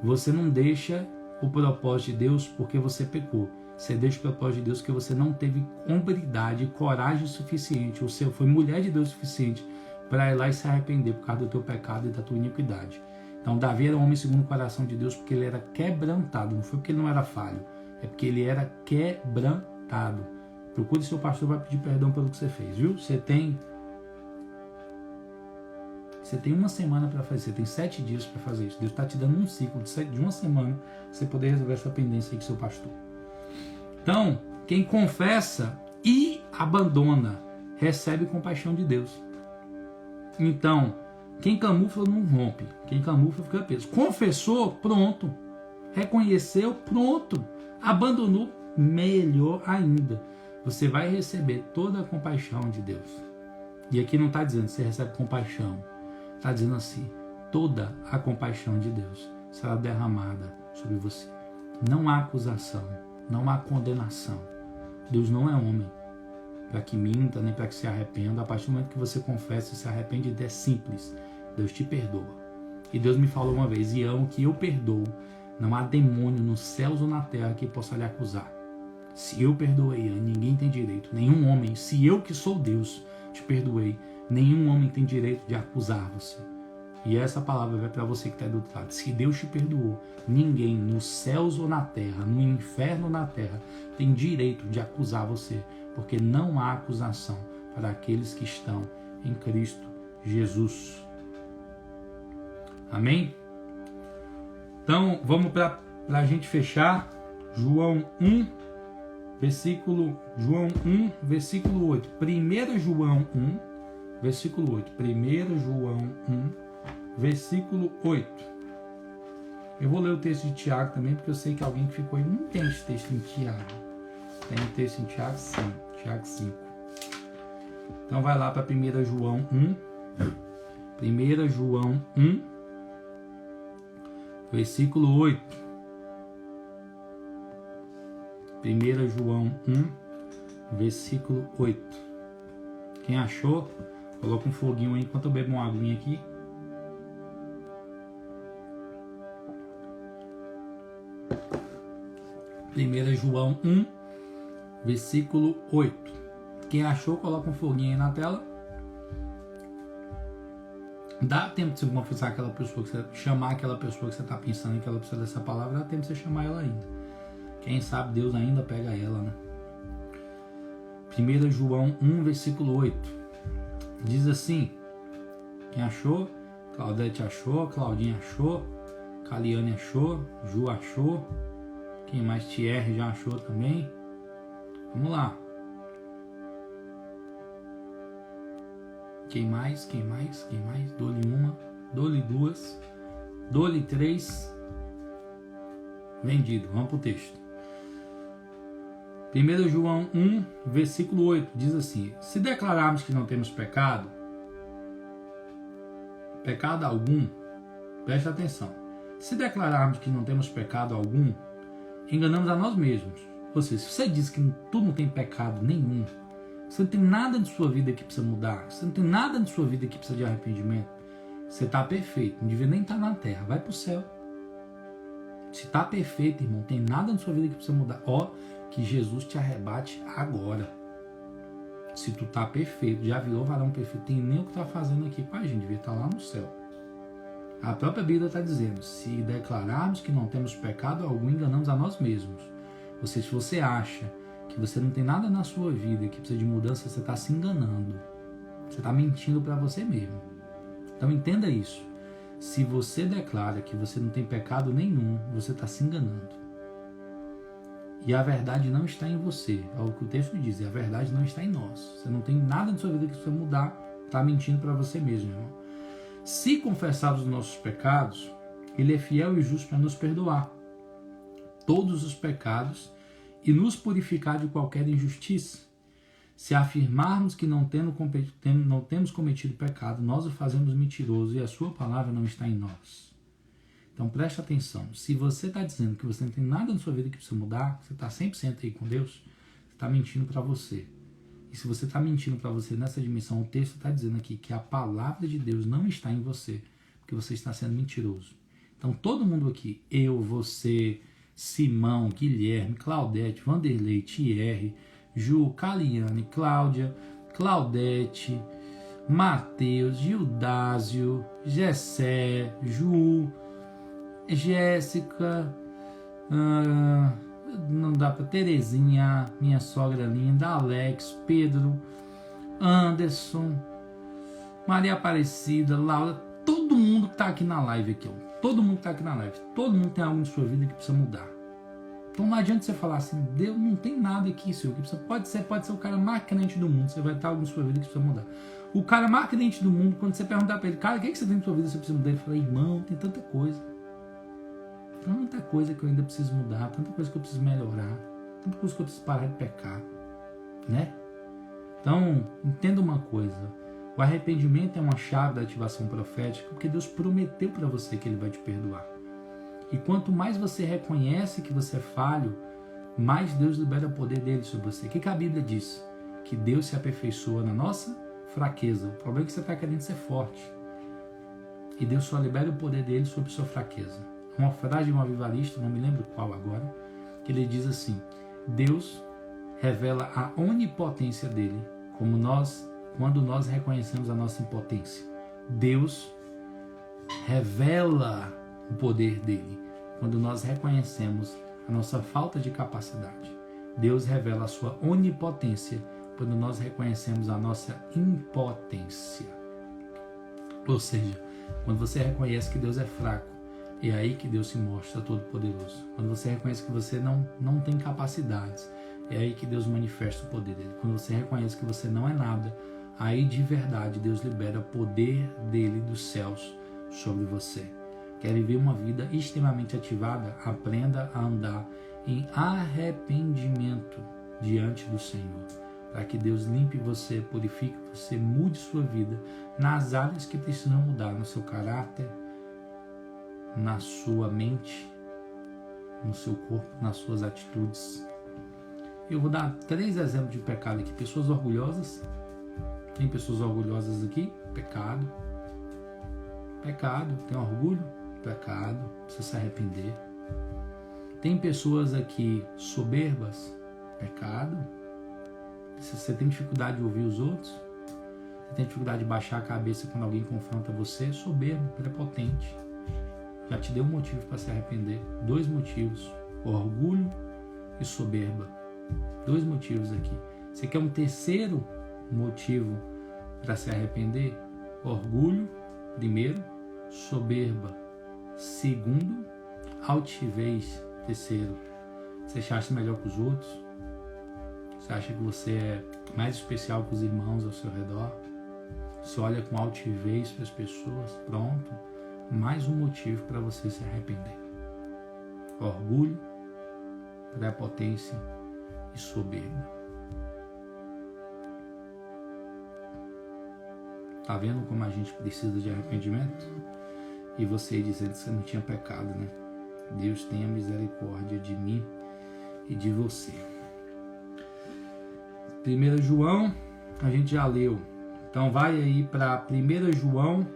S2: Você não deixa o propósito de Deus porque você pecou. Você deixa o propósito de Deus porque você não teve hombridade, coragem suficiente. Ou seja, foi mulher de Deus o suficiente para ir lá e se arrepender por causa do teu pecado e da tua iniquidade. Então Davi era um homem segundo o coração de Deus porque ele era quebrantado. Não foi porque ele não era falho. É porque ele era quebrantado. Procure seu pastor, vai pedir perdão pelo que você fez, viu? Você tem uma semana para fazer. Você tem 7 dias para fazer isso. Deus está te dando um ciclo de uma semana para você poder resolver essa pendência aí com seu pastor. Então, quem confessa e abandona, recebe compaixão de Deus. Então, quem camufla não rompe. Quem camufla fica preso. Confessou, pronto. Reconheceu, pronto. Abandonou, melhor ainda. Você vai receber toda a compaixão de Deus. E aqui não está dizendo que você recebe compaixão. Está dizendo assim, toda a compaixão de Deus será derramada sobre você. Não há acusação, não há condenação. Deus não é homem para que minta, nem para que se arrependa. A partir do momento que você confessa e se arrepende, é simples. Deus te perdoa. E Deus me falou uma vez, e amo que eu perdoo. Não há demônio nos céus ou na terra que possa lhe acusar. Se eu perdoei, ninguém tem direito. Nenhum homem, se eu que sou Deus te perdoei, nenhum homem tem direito de acusar você. E essa palavra vai para você que está do outro lado. Se Deus te perdoou, ninguém nos céus ou na terra, no inferno ou na terra, tem direito de acusar você. Porque não há acusação para aqueles que estão em Cristo Jesus. Amém? Então, vamos para a gente fechar. João 1, versículo 8. 1 João 1, versículo 8. 1 João 1, versículo 8. Eu vou ler o texto de Tiago também, porque eu sei que alguém que ficou aí não tem esse texto em Tiago. Tem texto em Tiago, sim. Tiago 5. Então vai lá para 1 João 1. 1 João 1, versículo 8. 1 João 1, versículo 8. Quem achou, coloca um foguinho aí enquanto eu bebo uma aguinha aqui. Primeira João 1, versículo 8. Quem achou, coloca um foguinho aí na tela. Dá tempo de você confessar aquela pessoa, que você chamar aquela pessoa que você está pensando que ela precisa dessa palavra, dá tempo de você chamar ela ainda. Quem sabe Deus ainda pega ela, né? 1 João 1, versículo 8. Diz assim, quem achou? Claudete achou, Claudinha achou, Caliane achou, Ju achou, quem mais? Thierry já achou também. Vamos lá. Quem mais? Dou-lhe uma, dou-lhe duas, dou-lhe três. Vendido. Vamos para o texto. 1 João 1, versículo 8, diz assim: se declararmos que não temos pecado algum, Presta atenção. Se declararmos que não temos pecado algum, enganamos a nós mesmos. Ou seja, se você diz que tu não tem pecado nenhum, você não tem nada de sua vida que precisa mudar, você não tem nada de sua vida que precisa de arrependimento, você está perfeito, não devia nem estar na terra, vai para o céu. Se está perfeito, irmão, tem nada de sua vida que precisa mudar. Ó, que Jesus te arrebate agora. Se tu tá perfeito, já virou varão perfeito, tem nem o que tá fazendo aqui com a gente, devia estar lá no céu. A própria Bíblia está dizendo, se declararmos que não temos pecado algum, enganamos a nós mesmos. Ou seja, se você acha que você não tem nada na sua vida que precisa de mudança, você está se enganando. Você está mentindo para você mesmo. Então entenda isso. Se você declara que você não tem pecado nenhum, você está se enganando. E a verdade não está em você. É o que o texto diz. A verdade não está em nós. Você não tem nada na sua vida que precisa mudar. Está mentindo para você mesmo, irmão. Se confessarmos os nossos pecados, Ele é fiel e justo para nos perdoar todos os pecados e nos purificar de qualquer injustiça. Se afirmarmos que não temos cometido pecado, nós o fazemos mentiroso e a sua palavra não está em nós. Então preste atenção. Se você está dizendo que você não tem nada na sua vida que precisa mudar, você está 100% aí com Deus, você está mentindo para você. E se você está mentindo para você nessa dimensão, o texto está dizendo aqui que a palavra de Deus não está em você, porque você está sendo mentiroso. Então todo mundo aqui, eu, você, Simão, Guilherme, Claudete, Vanderlei, Thierry, Ju, Caliane, Cláudia, Claudete, Mateus, Gildásio, Gessé, Ju, Jéssica, não dá para Terezinha, minha sogra linda, Alex, Pedro, Anderson, Maria Aparecida, Laura, todo mundo que está aqui na live aqui, ó, todo mundo que está aqui na live, todo mundo tem algo em sua vida que precisa mudar. Então não adianta você falar assim, Deus não tem nada aqui, Senhor, que precisa, pode ser o cara mais crente do mundo, você vai ter algo em sua vida que precisa mudar. O cara mais crente do mundo, quando você perguntar para ele, cara, o que você tem na sua vida que você precisa mudar? Ele fala, irmão, tem tanta coisa. Tem muita coisa que eu ainda preciso mudar, tanta coisa que eu preciso melhorar, tanta coisa que eu preciso parar de pecar, né? Então, entenda uma coisa, o arrependimento é uma chave da ativação profética, porque Deus prometeu para você que Ele vai te perdoar. E quanto mais você reconhece que você é falho, mais Deus libera o poder dele sobre você. O que a Bíblia diz? Que Deus se aperfeiçoa na nossa fraqueza. O problema é que você está querendo ser forte. E Deus só libera o poder dele sobre sua fraqueza. Uma frase de um avivalista, não me lembro qual agora, que ele diz assim, Deus revela a onipotência dele, quando nós reconhecemos a nossa impotência. Deus revela o poder dele quando nós reconhecemos a nossa falta de capacidade. Deus revela a sua onipotência quando nós reconhecemos a nossa impotência. Ou seja, quando você reconhece que Deus é fraco, é aí que Deus se mostra todo poderoso. Quando você reconhece que você não tem capacidades, é aí que Deus manifesta o poder dele. Quando você reconhece que você não é nada, aí de verdade Deus libera o poder dele dos céus sobre você. Quer viver uma vida extremamente ativada? Aprenda a andar em arrependimento diante do Senhor, para que Deus limpe você, purifique você, mude sua vida nas áreas que precisam mudar, no seu caráter, na sua mente, no seu corpo, nas suas atitudes. Eu vou dar 3 exemplos de pecado aqui. Pessoas orgulhosas. Tem pessoas orgulhosas aqui? Pecado. Pecado. Tem orgulho? Pecado. Precisa se arrepender. Tem pessoas aqui soberbas? Pecado. Se você tem dificuldade de ouvir os outros, você tem dificuldade de baixar a cabeça quando alguém confronta você, soberbo, prepotente. Já te deu um motivo para se arrepender. 2 motivos. Orgulho e soberba. 2 motivos aqui. Você quer um terceiro motivo para se arrepender? Orgulho, primeiro. Soberba, segundo. Altivez, terceiro. Você se acha melhor que os outros? Você acha que você é mais especial que os irmãos ao seu redor? Você olha com altivez para as pessoas? Pronto. Mais um motivo para você se arrepender. Orgulho, prepotência e soberba. Tá vendo como a gente precisa de arrependimento? E você dizendo que você não tinha pecado, né? Deus tenha misericórdia de mim e de você. 1 João, a gente já leu. Então vai aí para 1 João,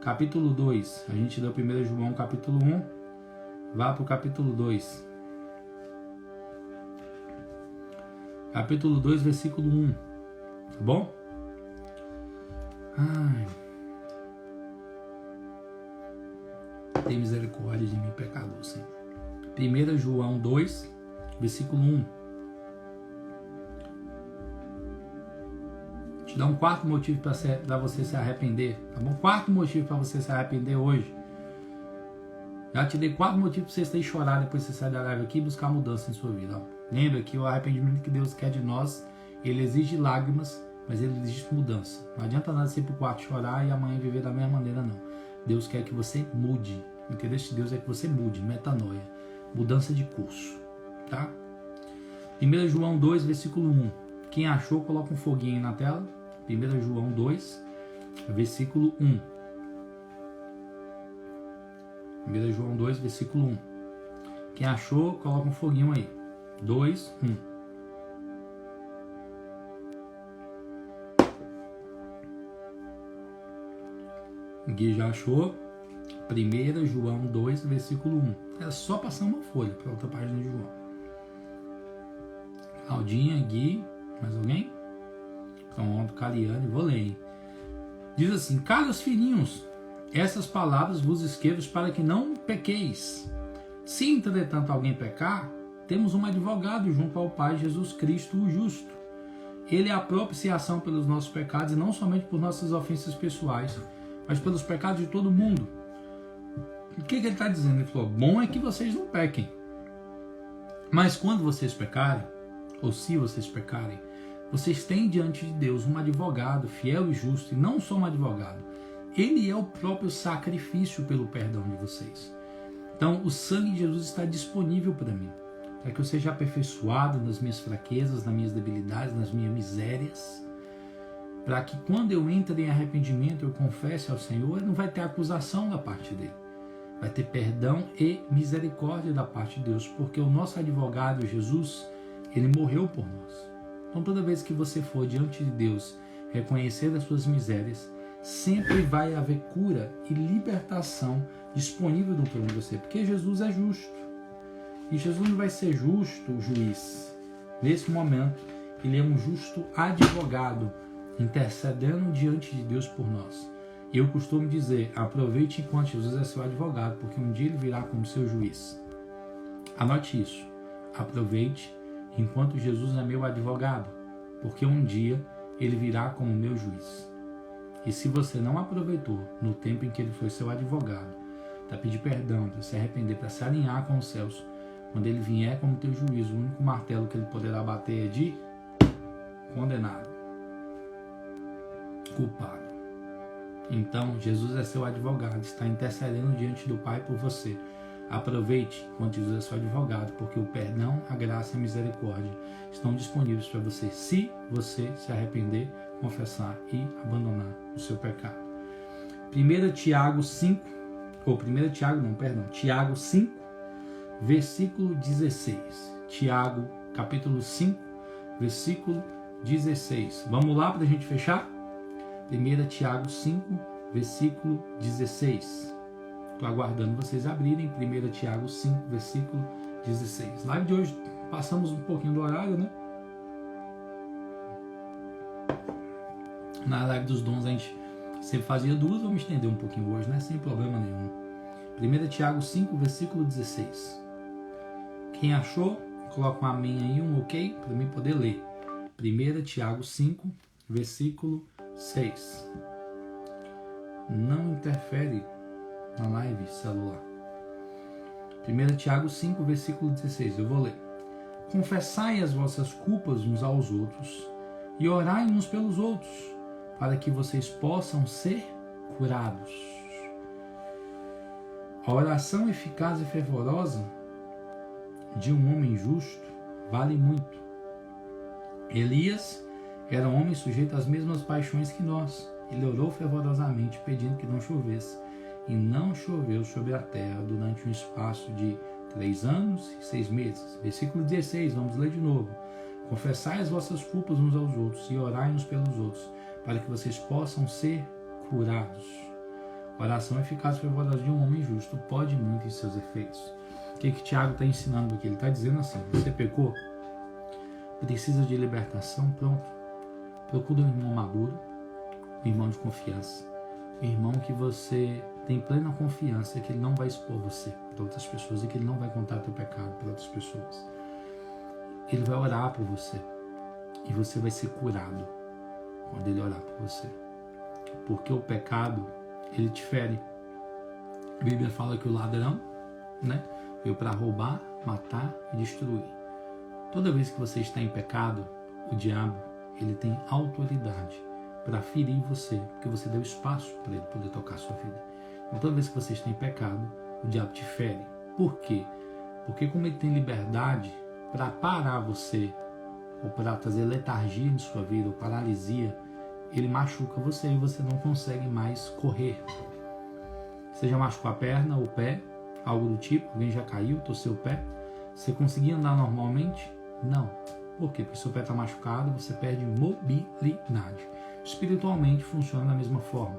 S2: capítulo 2. A gente deu 1 João, capítulo 1. Vá para o capítulo 2. Capítulo 2, versículo 1. Tá bom? Ai. Tem misericórdia de mim, pecador, Senhor. 1 João 2, versículo 1. Te dá um quarto motivo para você se arrepender, tá bom? Quarto motivo para você se arrepender hoje. Já te dei 4 motivos para você sair chorar depois que você sair da live aqui e buscar mudança em sua vida. Ó. Lembra que o arrependimento que Deus quer de nós, ele exige lágrimas, mas ele exige mudança. Não adianta nada você ir pro quarto chorar e amanhã viver da mesma maneira, não. Deus quer que você mude. O interesse de Deus é que você mude, metanoia, mudança de curso, tá? 1 João 2, versículo 1. Quem achou, coloca um foguinho aí na tela. 1 João 2, versículo 1. 1 João 2, versículo 1. Quem achou, coloca um foguinho aí. 2, 1. Gui já achou? 1 João 2, versículo 1. Era só passar uma folha para outra página de João. Claudinha, Gui, mais alguém? Pronto, Cariane, vou ler. Hein? Diz assim: caros filhinhos, essas palavras vos escrevo para que não pequeis. Se entretanto alguém pecar, temos um advogado junto ao Pai, Jesus Cristo, o justo. Ele é a propiciação pelos nossos pecados, e não somente por nossas ofensas pessoais, mas pelos pecados de todo mundo. O que ele está dizendo? Ele falou: bom é que vocês não pequem. Mas quando vocês pecarem, ou se vocês pecarem, vocês têm diante de Deus um advogado fiel e justo, e não só um advogado. Ele é o próprio sacrifício pelo perdão de vocês. Então, o sangue de Jesus está disponível para mim, para que eu seja aperfeiçoado nas minhas fraquezas, nas minhas debilidades, nas minhas misérias, para que quando eu entre em arrependimento, eu confesse ao Senhor, não vai ter acusação da parte dele. Vai ter perdão e misericórdia da parte de Deus, porque o nosso advogado, Jesus, ele morreu por nós. Então, toda vez que você for diante de Deus reconhecer as suas misérias, sempre vai haver cura e libertação disponível no trono de você, porque Jesus é justo. E Jesus não vai ser justo juiz. Nesse momento, ele é um justo advogado, intercedendo diante de Deus por nós. E eu costumo dizer: aproveite enquanto Jesus é seu advogado, porque um dia ele virá como seu juiz. Anote isso. Aproveite enquanto Jesus é meu advogado, porque um dia ele virá como meu juiz. E se você não aproveitou no tempo em que ele foi seu advogado, para pedir perdão, para se arrepender, para se alinhar com os céus, quando ele vier como teu juiz, o único martelo que ele poderá bater é de condenado, culpado. Então, Jesus é seu advogado, está intercedendo diante do Pai por você. Aproveite enquanto Jesus é seu advogado, porque o perdão, a graça e a misericórdia estão disponíveis para você, se você se arrepender, confessar e abandonar o seu pecado. Tiago 5, versículo 16. Tiago, capítulo 5, versículo 16. Vamos lá para a gente fechar? 1 Tiago 5, versículo 16. Estou aguardando vocês abrirem 1 Tiago 5, versículo 16. Live de hoje, passamos um pouquinho do horário, né? Na live dos dons a gente sempre fazia 2, vamos estender um pouquinho hoje, né? Sem problema nenhum. 1 Tiago 5, versículo 16. Quem achou, coloca um amém aí, um ok, para mim poder ler. 1 Tiago 5, versículo 6. Não interfere na live celular. 1 Tiago 5, versículo 16, eu vou ler. Confessai as vossas culpas uns aos outros e orai uns pelos outros, para que vocês possam ser curados. A oração eficaz e fervorosa de um homem justo vale muito. Elias era um homem sujeito às mesmas paixões que nós. Ele orou fervorosamente, pedindo que não chovesse. e não choveu sobre a terra durante um espaço de 3 anos e 6 meses. Versículo 16, vamos ler de novo. Confessai as vossas culpas uns aos outros e orai uns pelos outros, para que vocês possam ser curados. Oração eficaz e fervorosa de um homem justo pode muito em seus efeitos. O que Tiago está ensinando aqui? Ele está dizendo assim: você pecou, precisa de libertação, pronto. Procura um irmão maduro, um irmão de confiança, um irmão que você tem plena confiança que ele não vai expor você para outras pessoas e que ele não vai contar teu pecado para outras pessoas. Ele vai orar por você e você vai ser curado quando ele orar por você. Porque o pecado, ele te fere. A Bíblia fala que o ladrão, veio para roubar, matar e destruir. Toda vez que você está em pecado, o diabo, ele tem autoridade para ferir você, porque você deu espaço para ele poder tocar a sua vida. Então, toda vez que você está em pecado, o diabo te fere. Por quê? Porque como ele tem liberdade para parar você, ou para trazer letargia em sua vida, ou paralisia, ele machuca você e você não consegue mais correr. Você já machucou a perna, o pé, algo do tipo, alguém já caiu, torceu o pé? Você conseguia andar normalmente? Não. Por quê? Porque seu pé está machucado, você perde mobilidade. Espiritualmente funciona da mesma forma.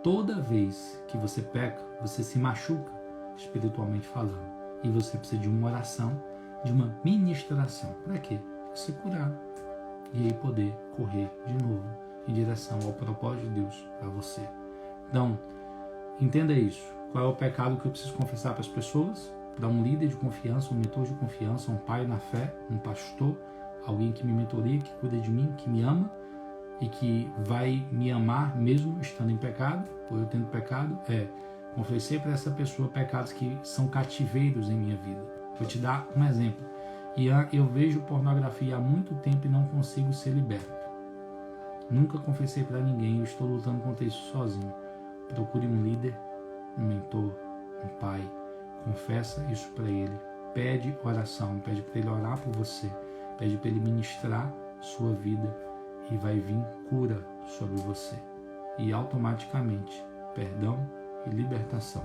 S2: Toda vez que você peca, você se machuca, espiritualmente falando. E você precisa de uma oração, de uma ministração. Para quê? Para ser curado. E aí poder correr de novo em direção ao propósito de Deus para você. Então, entenda isso. Qual é o pecado que eu preciso confessar para as pessoas? Para um líder de confiança, um mentor de confiança, um pai na fé, um pastor, alguém que me mentoria, que cuida de mim, que me ama e que vai me amar mesmo estando em pecado, ou eu tendo pecado, confessei para essa pessoa pecados que são cativeiros em minha vida. Vou te dar um exemplo. Eu vejo pornografia há muito tempo e não consigo ser liberto. Nunca confessei para ninguém, eu estou lutando contra isso sozinho. Procure um líder, um mentor, um pai, confessa isso para ele, pede oração, pede para ele orar por você, pede para ele ministrar sua vida e vai vir cura sobre você. E automaticamente, perdão e libertação.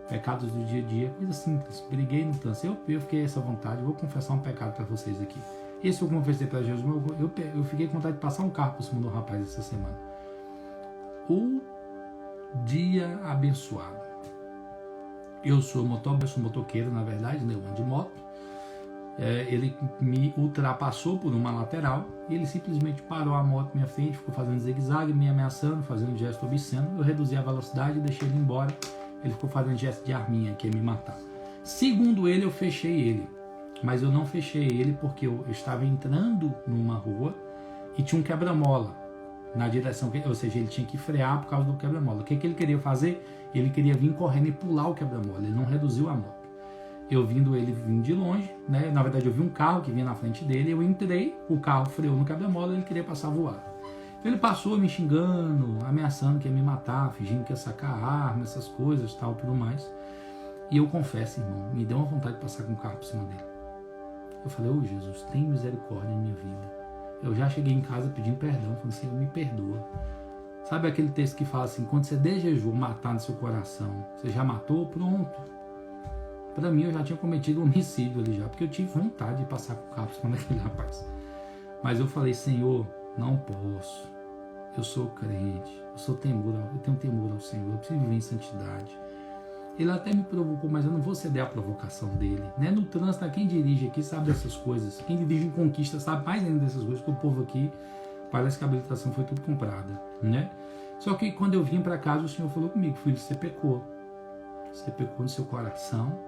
S2: Pecados do dia a dia, coisa simples. Briguei no trânsito, eu fiquei essa vontade, vou confessar um pecado para vocês aqui. Esse eu confessei para Jesus, eu fiquei com vontade de passar um carro por cima do rapaz essa semana. O dia abençoado. Eu sou motoqueiro, na verdade, eu ando de moto. Ele me ultrapassou por uma lateral e ele simplesmente parou a moto na minha frente, ficou fazendo zigue-zague, me ameaçando, fazendo gesto obsceno. Eu reduzi a velocidade e deixei ele embora. Ele ficou fazendo gesto de arminha, que ia me matar. Segundo ele, eu fechei ele. Mas eu não fechei ele porque eu estava entrando numa rua e tinha um quebra-mola na direção, ou seja, ele tinha que frear por causa do quebra-mola. O que ele queria fazer? Ele queria vir correndo e pular o quebra-mola. Ele não reduziu a moto. Eu vindo de longe, na verdade eu vi um carro que vinha na frente dele, eu entrei, o carro freou no quebra-mola, ele queria passar voado. Ele passou me xingando, ameaçando que ia me matar, fingindo que ia sacar arma, essas coisas, tal, tudo mais. E eu confesso, irmão, me deu uma vontade de passar com o carro por cima dele. Eu falei, Jesus, tem misericórdia em minha vida. Eu já cheguei em casa pedindo perdão, falando, Senhor, me perdoa. Sabe aquele texto que fala assim, quando você desejou matar no seu coração, você já matou? Pronto. Para mim, eu já tinha cometido um homicídio ali já, porque eu tive vontade de passar com o carro por cima daquele rapaz. Mas eu falei, Senhor, não posso. Eu sou crente, eu tenho temor ao Senhor, eu preciso viver em santidade. Ele até me provocou, mas eu não vou ceder à provocação dele. No trânsito, quem dirige aqui sabe dessas coisas. Quem dirige em Conquista sabe mais ainda dessas coisas, porque o povo aqui parece que a habilitação foi tudo comprada. Só que quando eu vim para casa, o Senhor falou comigo, filho, você pecou. Você pecou no seu coração,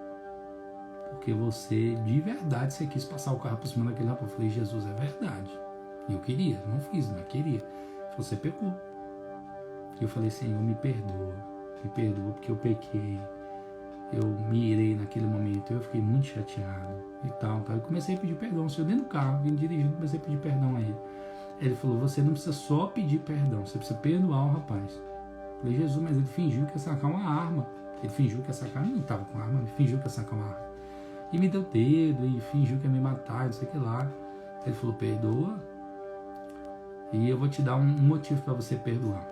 S2: porque você, de verdade, você quis passar o carro por cima daquele rapaz. Eu falei, Jesus, é verdade. E eu queria, não fiz, mas queria. Você pecou. E eu falei, Senhor, me perdoa porque eu pequei. Eu me irei naquele momento, eu fiquei muito chateado e tal. Eu comecei a pedir perdão, o Senhor dentro do carro, vindo dirigindo, comecei a pedir perdão a ele. Ele falou, você não precisa só pedir perdão, você precisa perdoar o rapaz. Eu falei, Jesus, mas ele fingiu que ia sacar uma arma. Ele fingiu que ia sacar, ele não estava com arma, ele fingiu que ia sacar uma arma. E me deu dedo, e fingiu que ia me matar, não sei o que lá. Ele falou, perdoa, e eu vou te dar um motivo para você perdoar.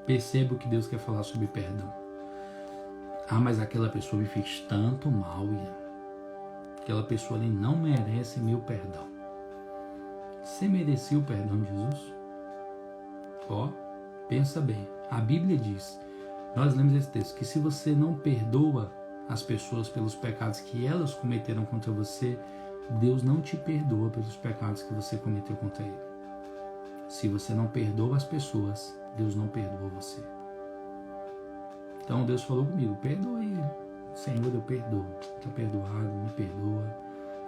S2: Perceba o que Deus quer falar sobre perdão. Ah, mas aquela pessoa me fez tanto mal, Ian. Aquela pessoa ali não merece meu perdão. Você merecia o perdão de Jesus? Ó, pensa bem. A Bíblia diz, nós lemos esse texto, que se você não perdoa as pessoas pelos pecados que elas cometeram contra você, Deus não te perdoa pelos pecados que você cometeu contra ele. Se você não perdoa as pessoas, Deus não perdoa você. Então Deus falou comigo, perdoa ele. Senhor, eu perdoo. Está perdoado, me perdoa.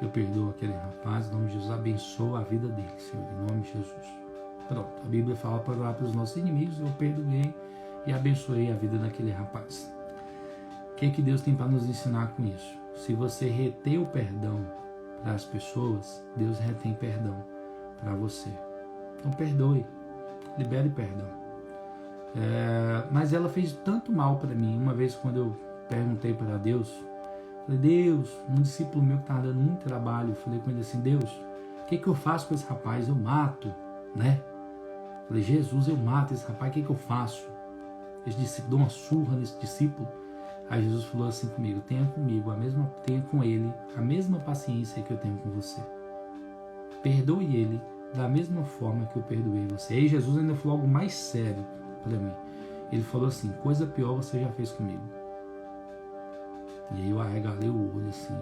S2: Eu perdoo aquele rapaz, em nome de Jesus, abençoa a vida dele, Senhor, em nome de Jesus. Pronto, a Bíblia fala para orar para os nossos inimigos, eu perdoei e abençoei a vida daquele rapaz. O que Deus tem para nos ensinar com isso? Se você reter o perdão para as pessoas, Deus retém perdão para você. Então perdoe, libere perdão. Mas ela fez tanto mal para mim. Uma vez quando eu perguntei para Deus, falei, Deus, um discípulo meu que estava dando muito trabalho, eu falei com ele assim, Deus, o que eu faço com esse rapaz? Eu mato, né? Falei, Jesus, eu mato esse rapaz, o que eu faço? Esse discípulo, dou uma surra nesse discípulo. Aí Jesus falou assim comigo, tenha com ele a mesma paciência que eu tenho com você. Perdoe ele da mesma forma que eu perdoei você. Aí Jesus ainda falou algo mais sério para mim. Ele falou assim, coisa pior você já fez comigo. E aí eu arregalei o olho assim.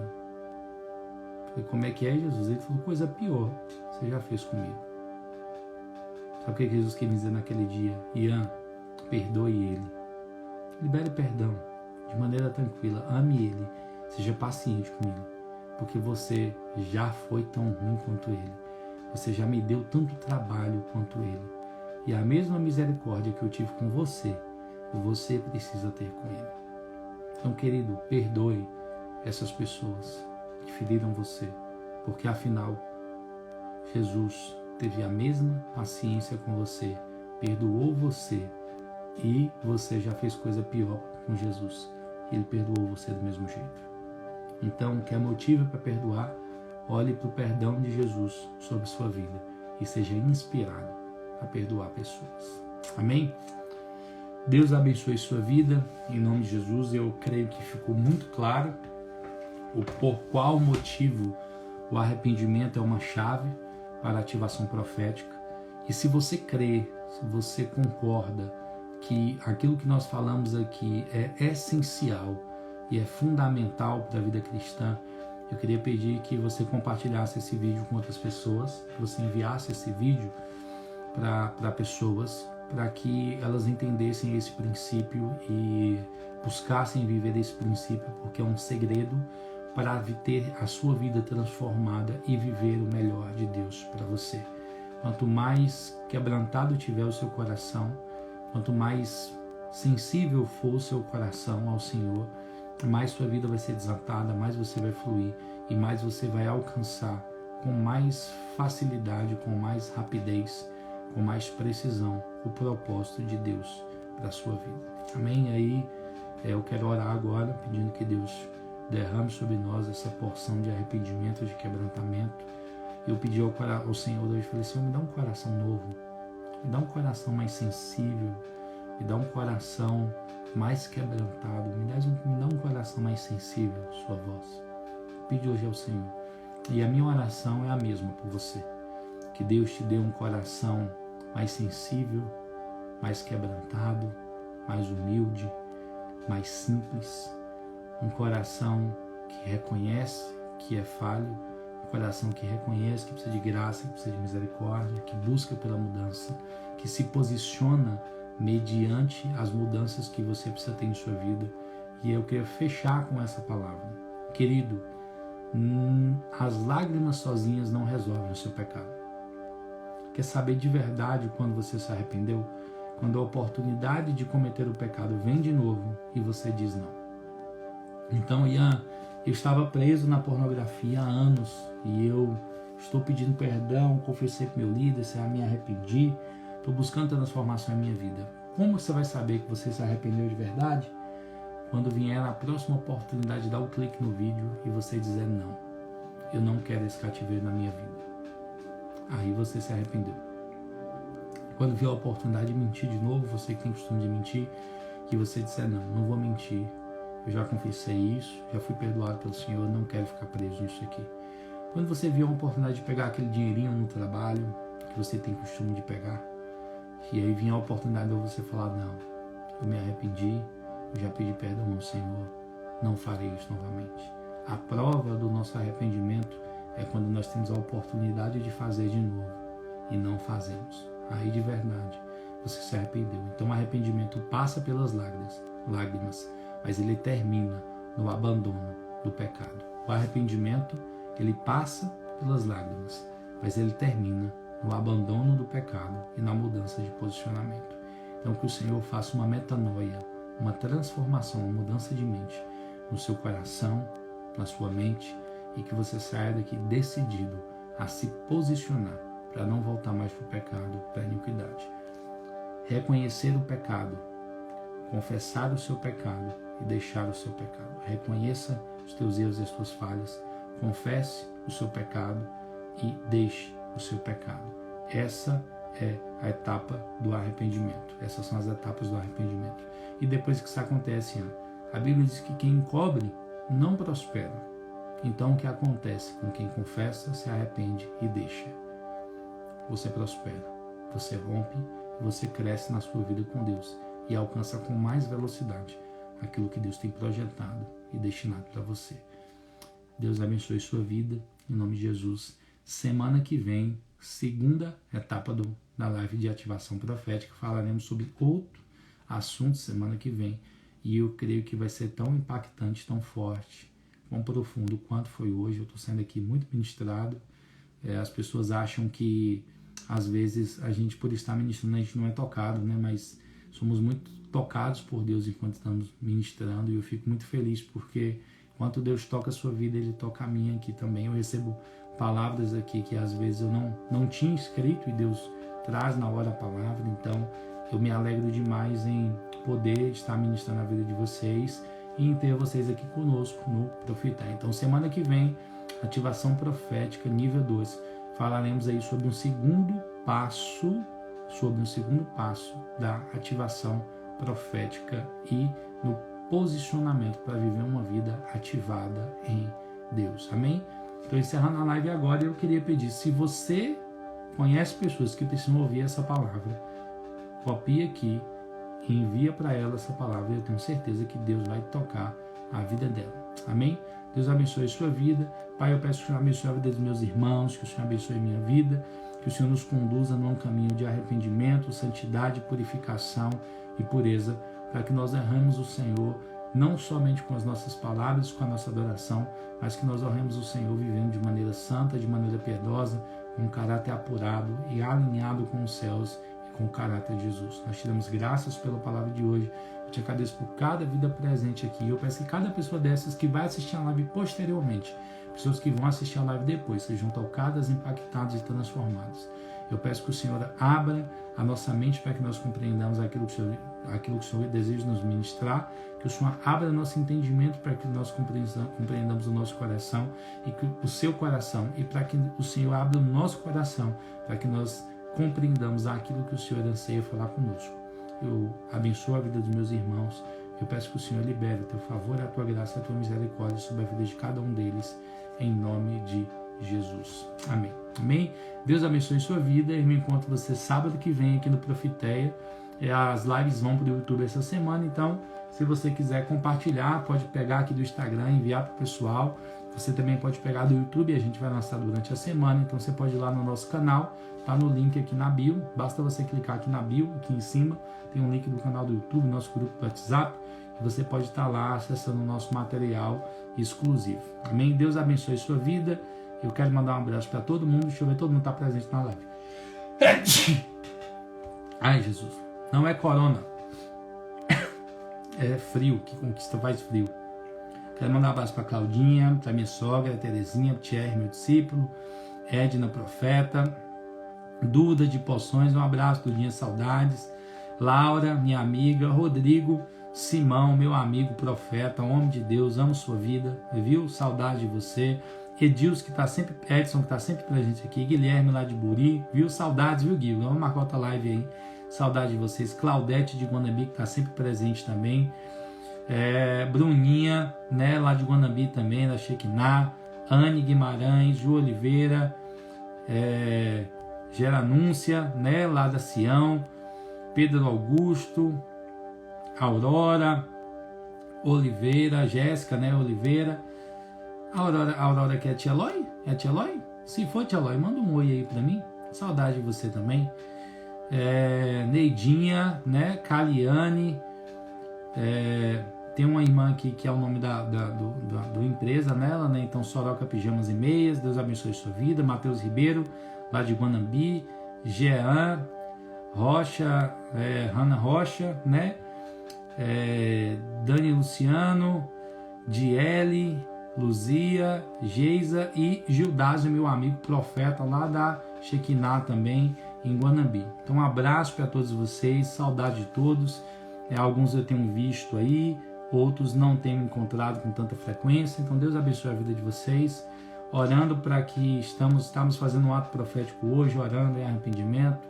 S2: Falei, como é que é, Jesus? Ele falou, coisa pior você já fez comigo. Sabe o que Jesus quis dizer naquele dia? Ian, perdoe ele. Libere perdão de maneira tranquila. Ame ele. Seja paciente com ele. Porque você já foi tão ruim quanto ele. Você já me deu tanto trabalho quanto ele. E a mesma misericórdia que eu tive com você, você precisa ter com ele. Então, querido, perdoe essas pessoas que feriram você, porque afinal, Jesus teve a mesma paciência com você, perdoou você e você já fez coisa pior com Jesus. Ele perdoou você do mesmo jeito. Então, quer motivo para perdoar? Olhe para o perdão de Jesus sobre sua vida e seja inspirado a perdoar pessoas. Amém? Deus abençoe sua vida, em nome de Jesus. Eu creio que ficou muito claro por qual motivo o arrependimento é uma chave para a ativação profética. E se você crê, se você concorda que aquilo que nós falamos aqui é essencial e é fundamental para a vida cristã, eu queria pedir que você compartilhasse esse vídeo com outras pessoas, que você enviasse esse vídeo para pessoas, para que elas entendessem esse princípio e buscassem viver esse princípio, porque é um segredo para ter a sua vida transformada e viver o melhor de Deus para você. Quanto mais quebrantado tiver o seu coração, quanto mais sensível for o seu coração ao Senhor, mais sua vida vai ser desatada, mais você vai fluir e mais você vai alcançar com mais facilidade, com mais rapidez, com mais precisão o propósito de Deus para a sua vida. Amém? Aí eu quero orar agora pedindo que Deus derrame sobre nós essa porção de arrependimento, de quebrantamento. Eu pedi ao Senhor hoje, falei, Senhor, me dá um coração novo, me dá um coração mais sensível, me dá um coração mais quebrantado, me dá um coração mais sensível à sua voz. Pedi hoje ao Senhor. E a minha oração é a mesma por você. Que Deus te dê um coração mais sensível, mais quebrantado, mais humilde, mais simples. Um coração que reconhece que é falho, um coração que reconhece que precisa de graça, que precisa de misericórdia, que busca pela mudança, que se posiciona mediante as mudanças que você precisa ter em sua vida. E eu quero fechar com essa palavra. Querido, as lágrimas sozinhas não resolvem o seu pecado. Quer saber de verdade quando você se arrependeu? Quando a oportunidade de cometer o pecado vem de novo e você diz não. Então, Ian, eu estava preso na pornografia há anos e eu estou pedindo perdão, confessei para meu líder, me arrependi, estou buscando transformação em minha vida. Como você vai saber que você se arrependeu de verdade? Quando vier a próxima oportunidade de dar um clique no vídeo e você dizer não, eu não quero esse cativeiro na minha vida. Aí você se arrependeu. Quando vier a oportunidade de mentir de novo, você que tem costume de mentir, que você disser não vou mentir, eu já confessei isso, já fui perdoado pelo Senhor, não quero ficar preso nisso aqui. Quando você vê uma oportunidade de pegar aquele dinheirinho no trabalho, que você tem costume de pegar, e aí vinha a oportunidade de você falar, não, eu me arrependi, eu já pedi perdão ao Senhor, não farei isso novamente. A prova do nosso arrependimento é quando nós temos a oportunidade de fazer de novo e não fazemos. Aí de verdade você se arrependeu. Então o arrependimento passa pelas lágrimas, mas ele termina no abandono do pecado. O arrependimento, ele passa pelas lágrimas, mas ele termina no abandono do pecado e na mudança de posicionamento. Então que o Senhor faça uma metanoia, uma transformação, uma mudança de mente no seu coração, na sua mente, e que você saia daqui decidido a se posicionar para não voltar mais para o pecado, para a iniquidade. Reconhecer o pecado, confessar o seu pecado e deixar o seu pecado. Reconheça os teus erros e as tuas falhas, confesse o seu pecado e deixe o seu pecado. Essa é a etapa do arrependimento. Essas são as etapas do arrependimento. E depois que isso acontece, a Bíblia diz que quem encobre não prospera. Então o que acontece com quem confessa, se arrepende e deixa? Você prospera, você rompe, você cresce na sua vida com Deus e alcança com mais velocidade aquilo que Deus tem projetado e destinado para você. Deus abençoe sua vida, em nome de Jesus. Semana que vem, segunda etapa da live de ativação profética, falaremos sobre outro assunto semana que vem, e eu creio que vai ser tão impactante, tão forte, tão profundo quanto foi hoje. Eu estou sendo aqui muito ministrado. As pessoas acham que às vezes a gente, por estar ministrando, a gente não é tocado, né? Mas somos muito tocados por Deus enquanto estamos ministrando, e eu fico muito feliz porque enquanto Deus toca a sua vida, Ele toca a minha aqui também. Eu recebo palavras aqui que às vezes eu não tinha escrito e Deus traz na hora a palavra. Então eu me alegro demais em poder estar ministrando a vida de vocês e em ter vocês aqui conosco no Profetar. Então semana que vem, ativação profética nível 2, falaremos aí sobre um segundo passo da ativação profética e no posicionamento para viver uma vida ativada em Deus. Amém? Estou encerrando a live agora e eu queria pedir, se você conhece pessoas que precisam ouvir essa palavra, copia aqui e envia para ela essa palavra. Eu tenho certeza que Deus vai tocar a vida dela. Amém? Deus abençoe a sua vida. Pai, eu peço que o Senhor abençoe a vida dos meus irmãos, que o Senhor abençoe a minha vida, que o Senhor nos conduza num caminho de arrependimento, santidade, purificação e pureza, para que nós honremos o Senhor, não somente com as nossas palavras, com a nossa adoração, mas que nós honremos o Senhor vivendo de maneira santa, de maneira piedosa, com um caráter apurado e alinhado com os céus e com o caráter de Jesus. Nós te damos graças pela palavra de hoje. Eu te agradeço por cada vida presente aqui. Eu peço que cada pessoa dessas que vai assistir a live posteriormente, pessoas que vão assistir a live depois, sejam tocadas, impactadas e transformadas. Eu peço que o Senhor abra a nossa mente para que nós compreendamos aquilo que o Senhor deseja nos ministrar, que o Senhor abra nosso entendimento para que nós compreendamos o nosso coração e que o seu coração, e para que o Senhor abra o nosso coração para que nós compreendamos aquilo que o Senhor anseia falar conosco. Eu abençoo a vida dos meus irmãos. Eu peço que o Senhor libere o teu favor, a tua graça e a tua misericórdia sobre a vida de cada um deles, em nome de Jesus. Amém. Amém? Deus abençoe sua vida. Eu me encontro você sábado que vem aqui no Profeteia. As lives vão para o YouTube essa semana, então se você quiser compartilhar, pode pegar aqui do Instagram e enviar para o pessoal. Você também pode pegar do YouTube, a gente vai lançar durante a semana, então você pode ir lá no nosso canal, tá no link aqui na bio, basta você clicar aqui na bio, aqui em cima, tem um link do canal do YouTube, nosso grupo do WhatsApp, e você pode estar lá acessando o nosso material exclusivo. Amém? Deus abençoe sua vida. Eu quero mandar um abraço para todo mundo. Deixa eu ver, todo mundo está presente na live. Ai, Jesus. Não é corona. É frio, que conquista faz frio. Quero mandar um abraço para Claudinha, para minha sogra, Terezinha, Thierry, meu discípulo, Edna, profeta, Duda de Poções, um abraço, Dudinha, saudades, Laura, minha amiga, Rodrigo, Simão, meu amigo, profeta, homem de Deus, amo sua vida, viu? Saudade de você. Edilson, que está sempre, Edson, que está sempre presente aqui, Guilherme lá de Buri, viu? Saudades, viu, Guilherme? Vamos marcar outra live aí. Saudade de vocês. Claudete de Guanambi, que está sempre presente também. Bruninha, né, lá de Guanambi também, da Shekinah, Anne Guimarães, Ju Oliveira, Geranúncia, né, lá da Sião, Pedro Augusto, Aurora Oliveira, Jéssica, né, Oliveira, Aurora que é a tia Eloy? É a tia Eloy? Se for tia Eloy, manda um oi aí pra mim, saudade de você também. Neidinha, né, Caliane, tem uma irmã aqui que é o nome da empresa nela, né? Então Soroca Pijamas e Meias, Deus abençoe sua vida. Matheus Ribeiro, lá de Guanambi, Jean Rocha, Hanna Rocha, né? Dani Luciano, Diele, Luzia, Geisa e Gildásio, meu amigo profeta lá da Shekinah também em Guanambi. Então um abraço para todos vocês, saudade de todos. Alguns eu tenho visto aí, outros não tenho encontrado com tanta frequência. Então Deus abençoe a vida de vocês, orando para que estamos fazendo um ato profético hoje, orando em arrependimento,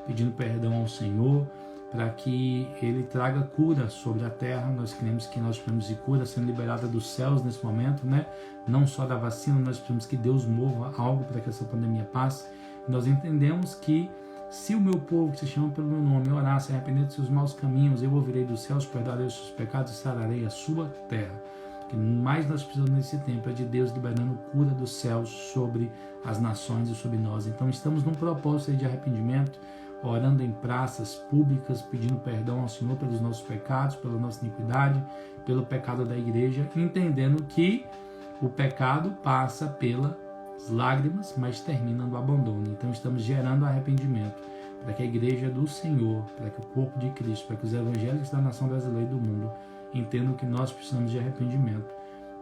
S2: pedindo perdão ao Senhor, para que Ele traga cura sobre a terra. Nós queremos que nós precisamos de cura sendo liberada dos céus nesse momento, né? Não só da vacina, nós precisamos que Deus mova algo para que essa pandemia passe. Nós entendemos que se o meu povo, que se chama pelo meu nome, orar, se arrepender dos seus maus caminhos, eu ouvirei dos céus, perdoarei os seus pecados e sararei a sua terra. O que mais nós precisamos nesse tempo é de Deus liberando cura dos céus sobre as nações e sobre nós. Então estamos num propósito de arrependimento, orando em praças públicas, pedindo perdão ao Senhor pelos nossos pecados, pela nossa iniquidade, pelo pecado da igreja, entendendo que o pecado passa pelas lágrimas, mas termina no abandono. Então estamos gerando arrependimento para que a igreja do Senhor, para que o corpo de Cristo, para que os evangélicos da nação brasileira e do mundo entendam que nós precisamos de arrependimento,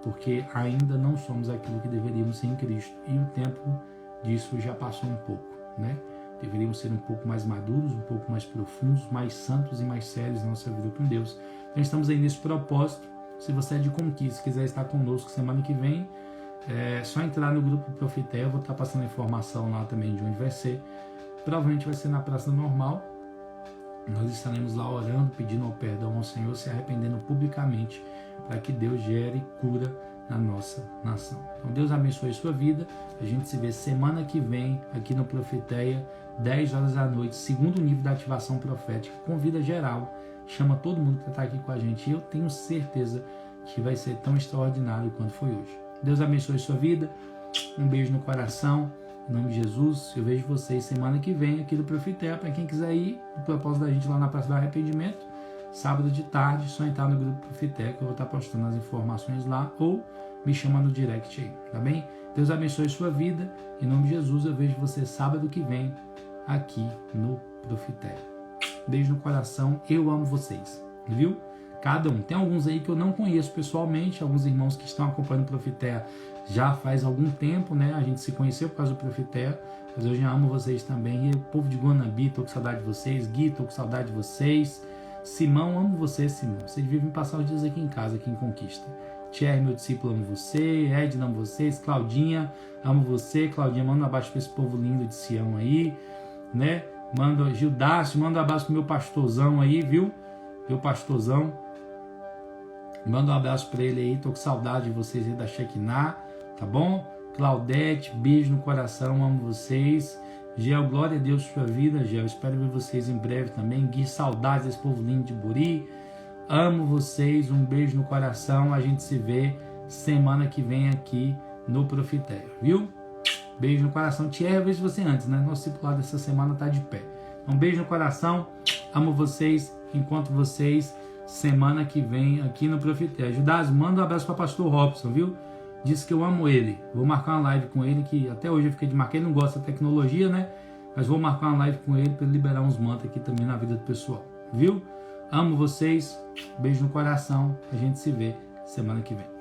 S2: porque ainda não somos aquilo que deveríamos ser em Cristo, e o tempo disso já passou um pouco, né? Deveríamos ser um pouco mais maduros, um pouco mais profundos, mais santos e mais sérios na nossa vida com Deus. Então estamos aí nesse propósito. Se você é de Conquista, quiser estar conosco semana que vem, é só entrar no grupo Profité. Eu vou estar passando a informação lá também de onde vai ser. Provavelmente vai ser na Praça Normal. Nós estaremos lá orando, pedindo ao perdão ao Senhor, se arrependendo publicamente, para que Deus gere cura na nossa nação. Então Deus abençoe a sua vida. A gente se vê semana que vem aqui no Profeteia, 10 horas da noite, segundo nível da ativação profética. Convida geral, chama todo mundo para estar aqui com a gente. E eu tenho certeza que vai ser tão extraordinário quanto foi hoje. Deus abençoe a sua vida. Um beijo no coração. Em nome de Jesus, eu vejo vocês semana que vem aqui do Profeteia. Para quem quiser ir, o propósito da gente lá na Praça do Arrependimento, sábado de tarde, só entrar no grupo Profeteia, que eu vou estar postando as informações lá, ou me chama no direct aí, tá bem? Deus abençoe a sua vida. Em nome de Jesus, eu vejo você sábado que vem aqui no Profeteia. Beijo no coração, eu amo vocês, viu? Cada um. Tem alguns aí que eu não conheço pessoalmente, alguns irmãos que estão acompanhando o Profeteia já faz algum tempo, né? A gente se conheceu por causa do Profeteia, mas eu já amo vocês também. E o povo de Guanambi, tô com saudade de vocês. Gui, tô com saudade de vocês. Simão, amo você, Simão. Vocês vivem passar os dias aqui em casa, aqui em Conquista. Thierry, meu discípulo, amo você. Edna, amo vocês. Claudinha, amo você. Claudinha, manda um abraço para esse povo lindo de Sião aí, né? Manda Gildácio, manda um abraço pro meu pastorzão aí, viu? Meu pastorzão. Manda um abraço para ele aí. Tô com saudade de vocês aí da Shekinah, tá bom? Claudete, beijo no coração, amo vocês. Gel, glória a Deus por sua vida, Gel. Espero ver vocês em breve também. Gui, saudades desse povo lindo de Buri. Amo vocês, um beijo no coração. A gente se vê semana que vem aqui no Profeteia, viu? Beijo no coração. Thierry, eu vejo você antes, né? Nosso discipulado dessa semana tá de pé. Um beijo no coração. Amo vocês. Encontro vocês semana que vem aqui no Profeteia. Judas, manda um abraço para pastor Robson, viu? Disse que eu amo ele. Vou marcar uma live com ele, que até hoje eu fiquei de marcar. Ele não gosta da tecnologia, né? Mas vou marcar uma live com ele para ele liberar uns mantos aqui também na vida do pessoal, viu? Amo vocês. Beijo no coração. A gente se vê semana que vem.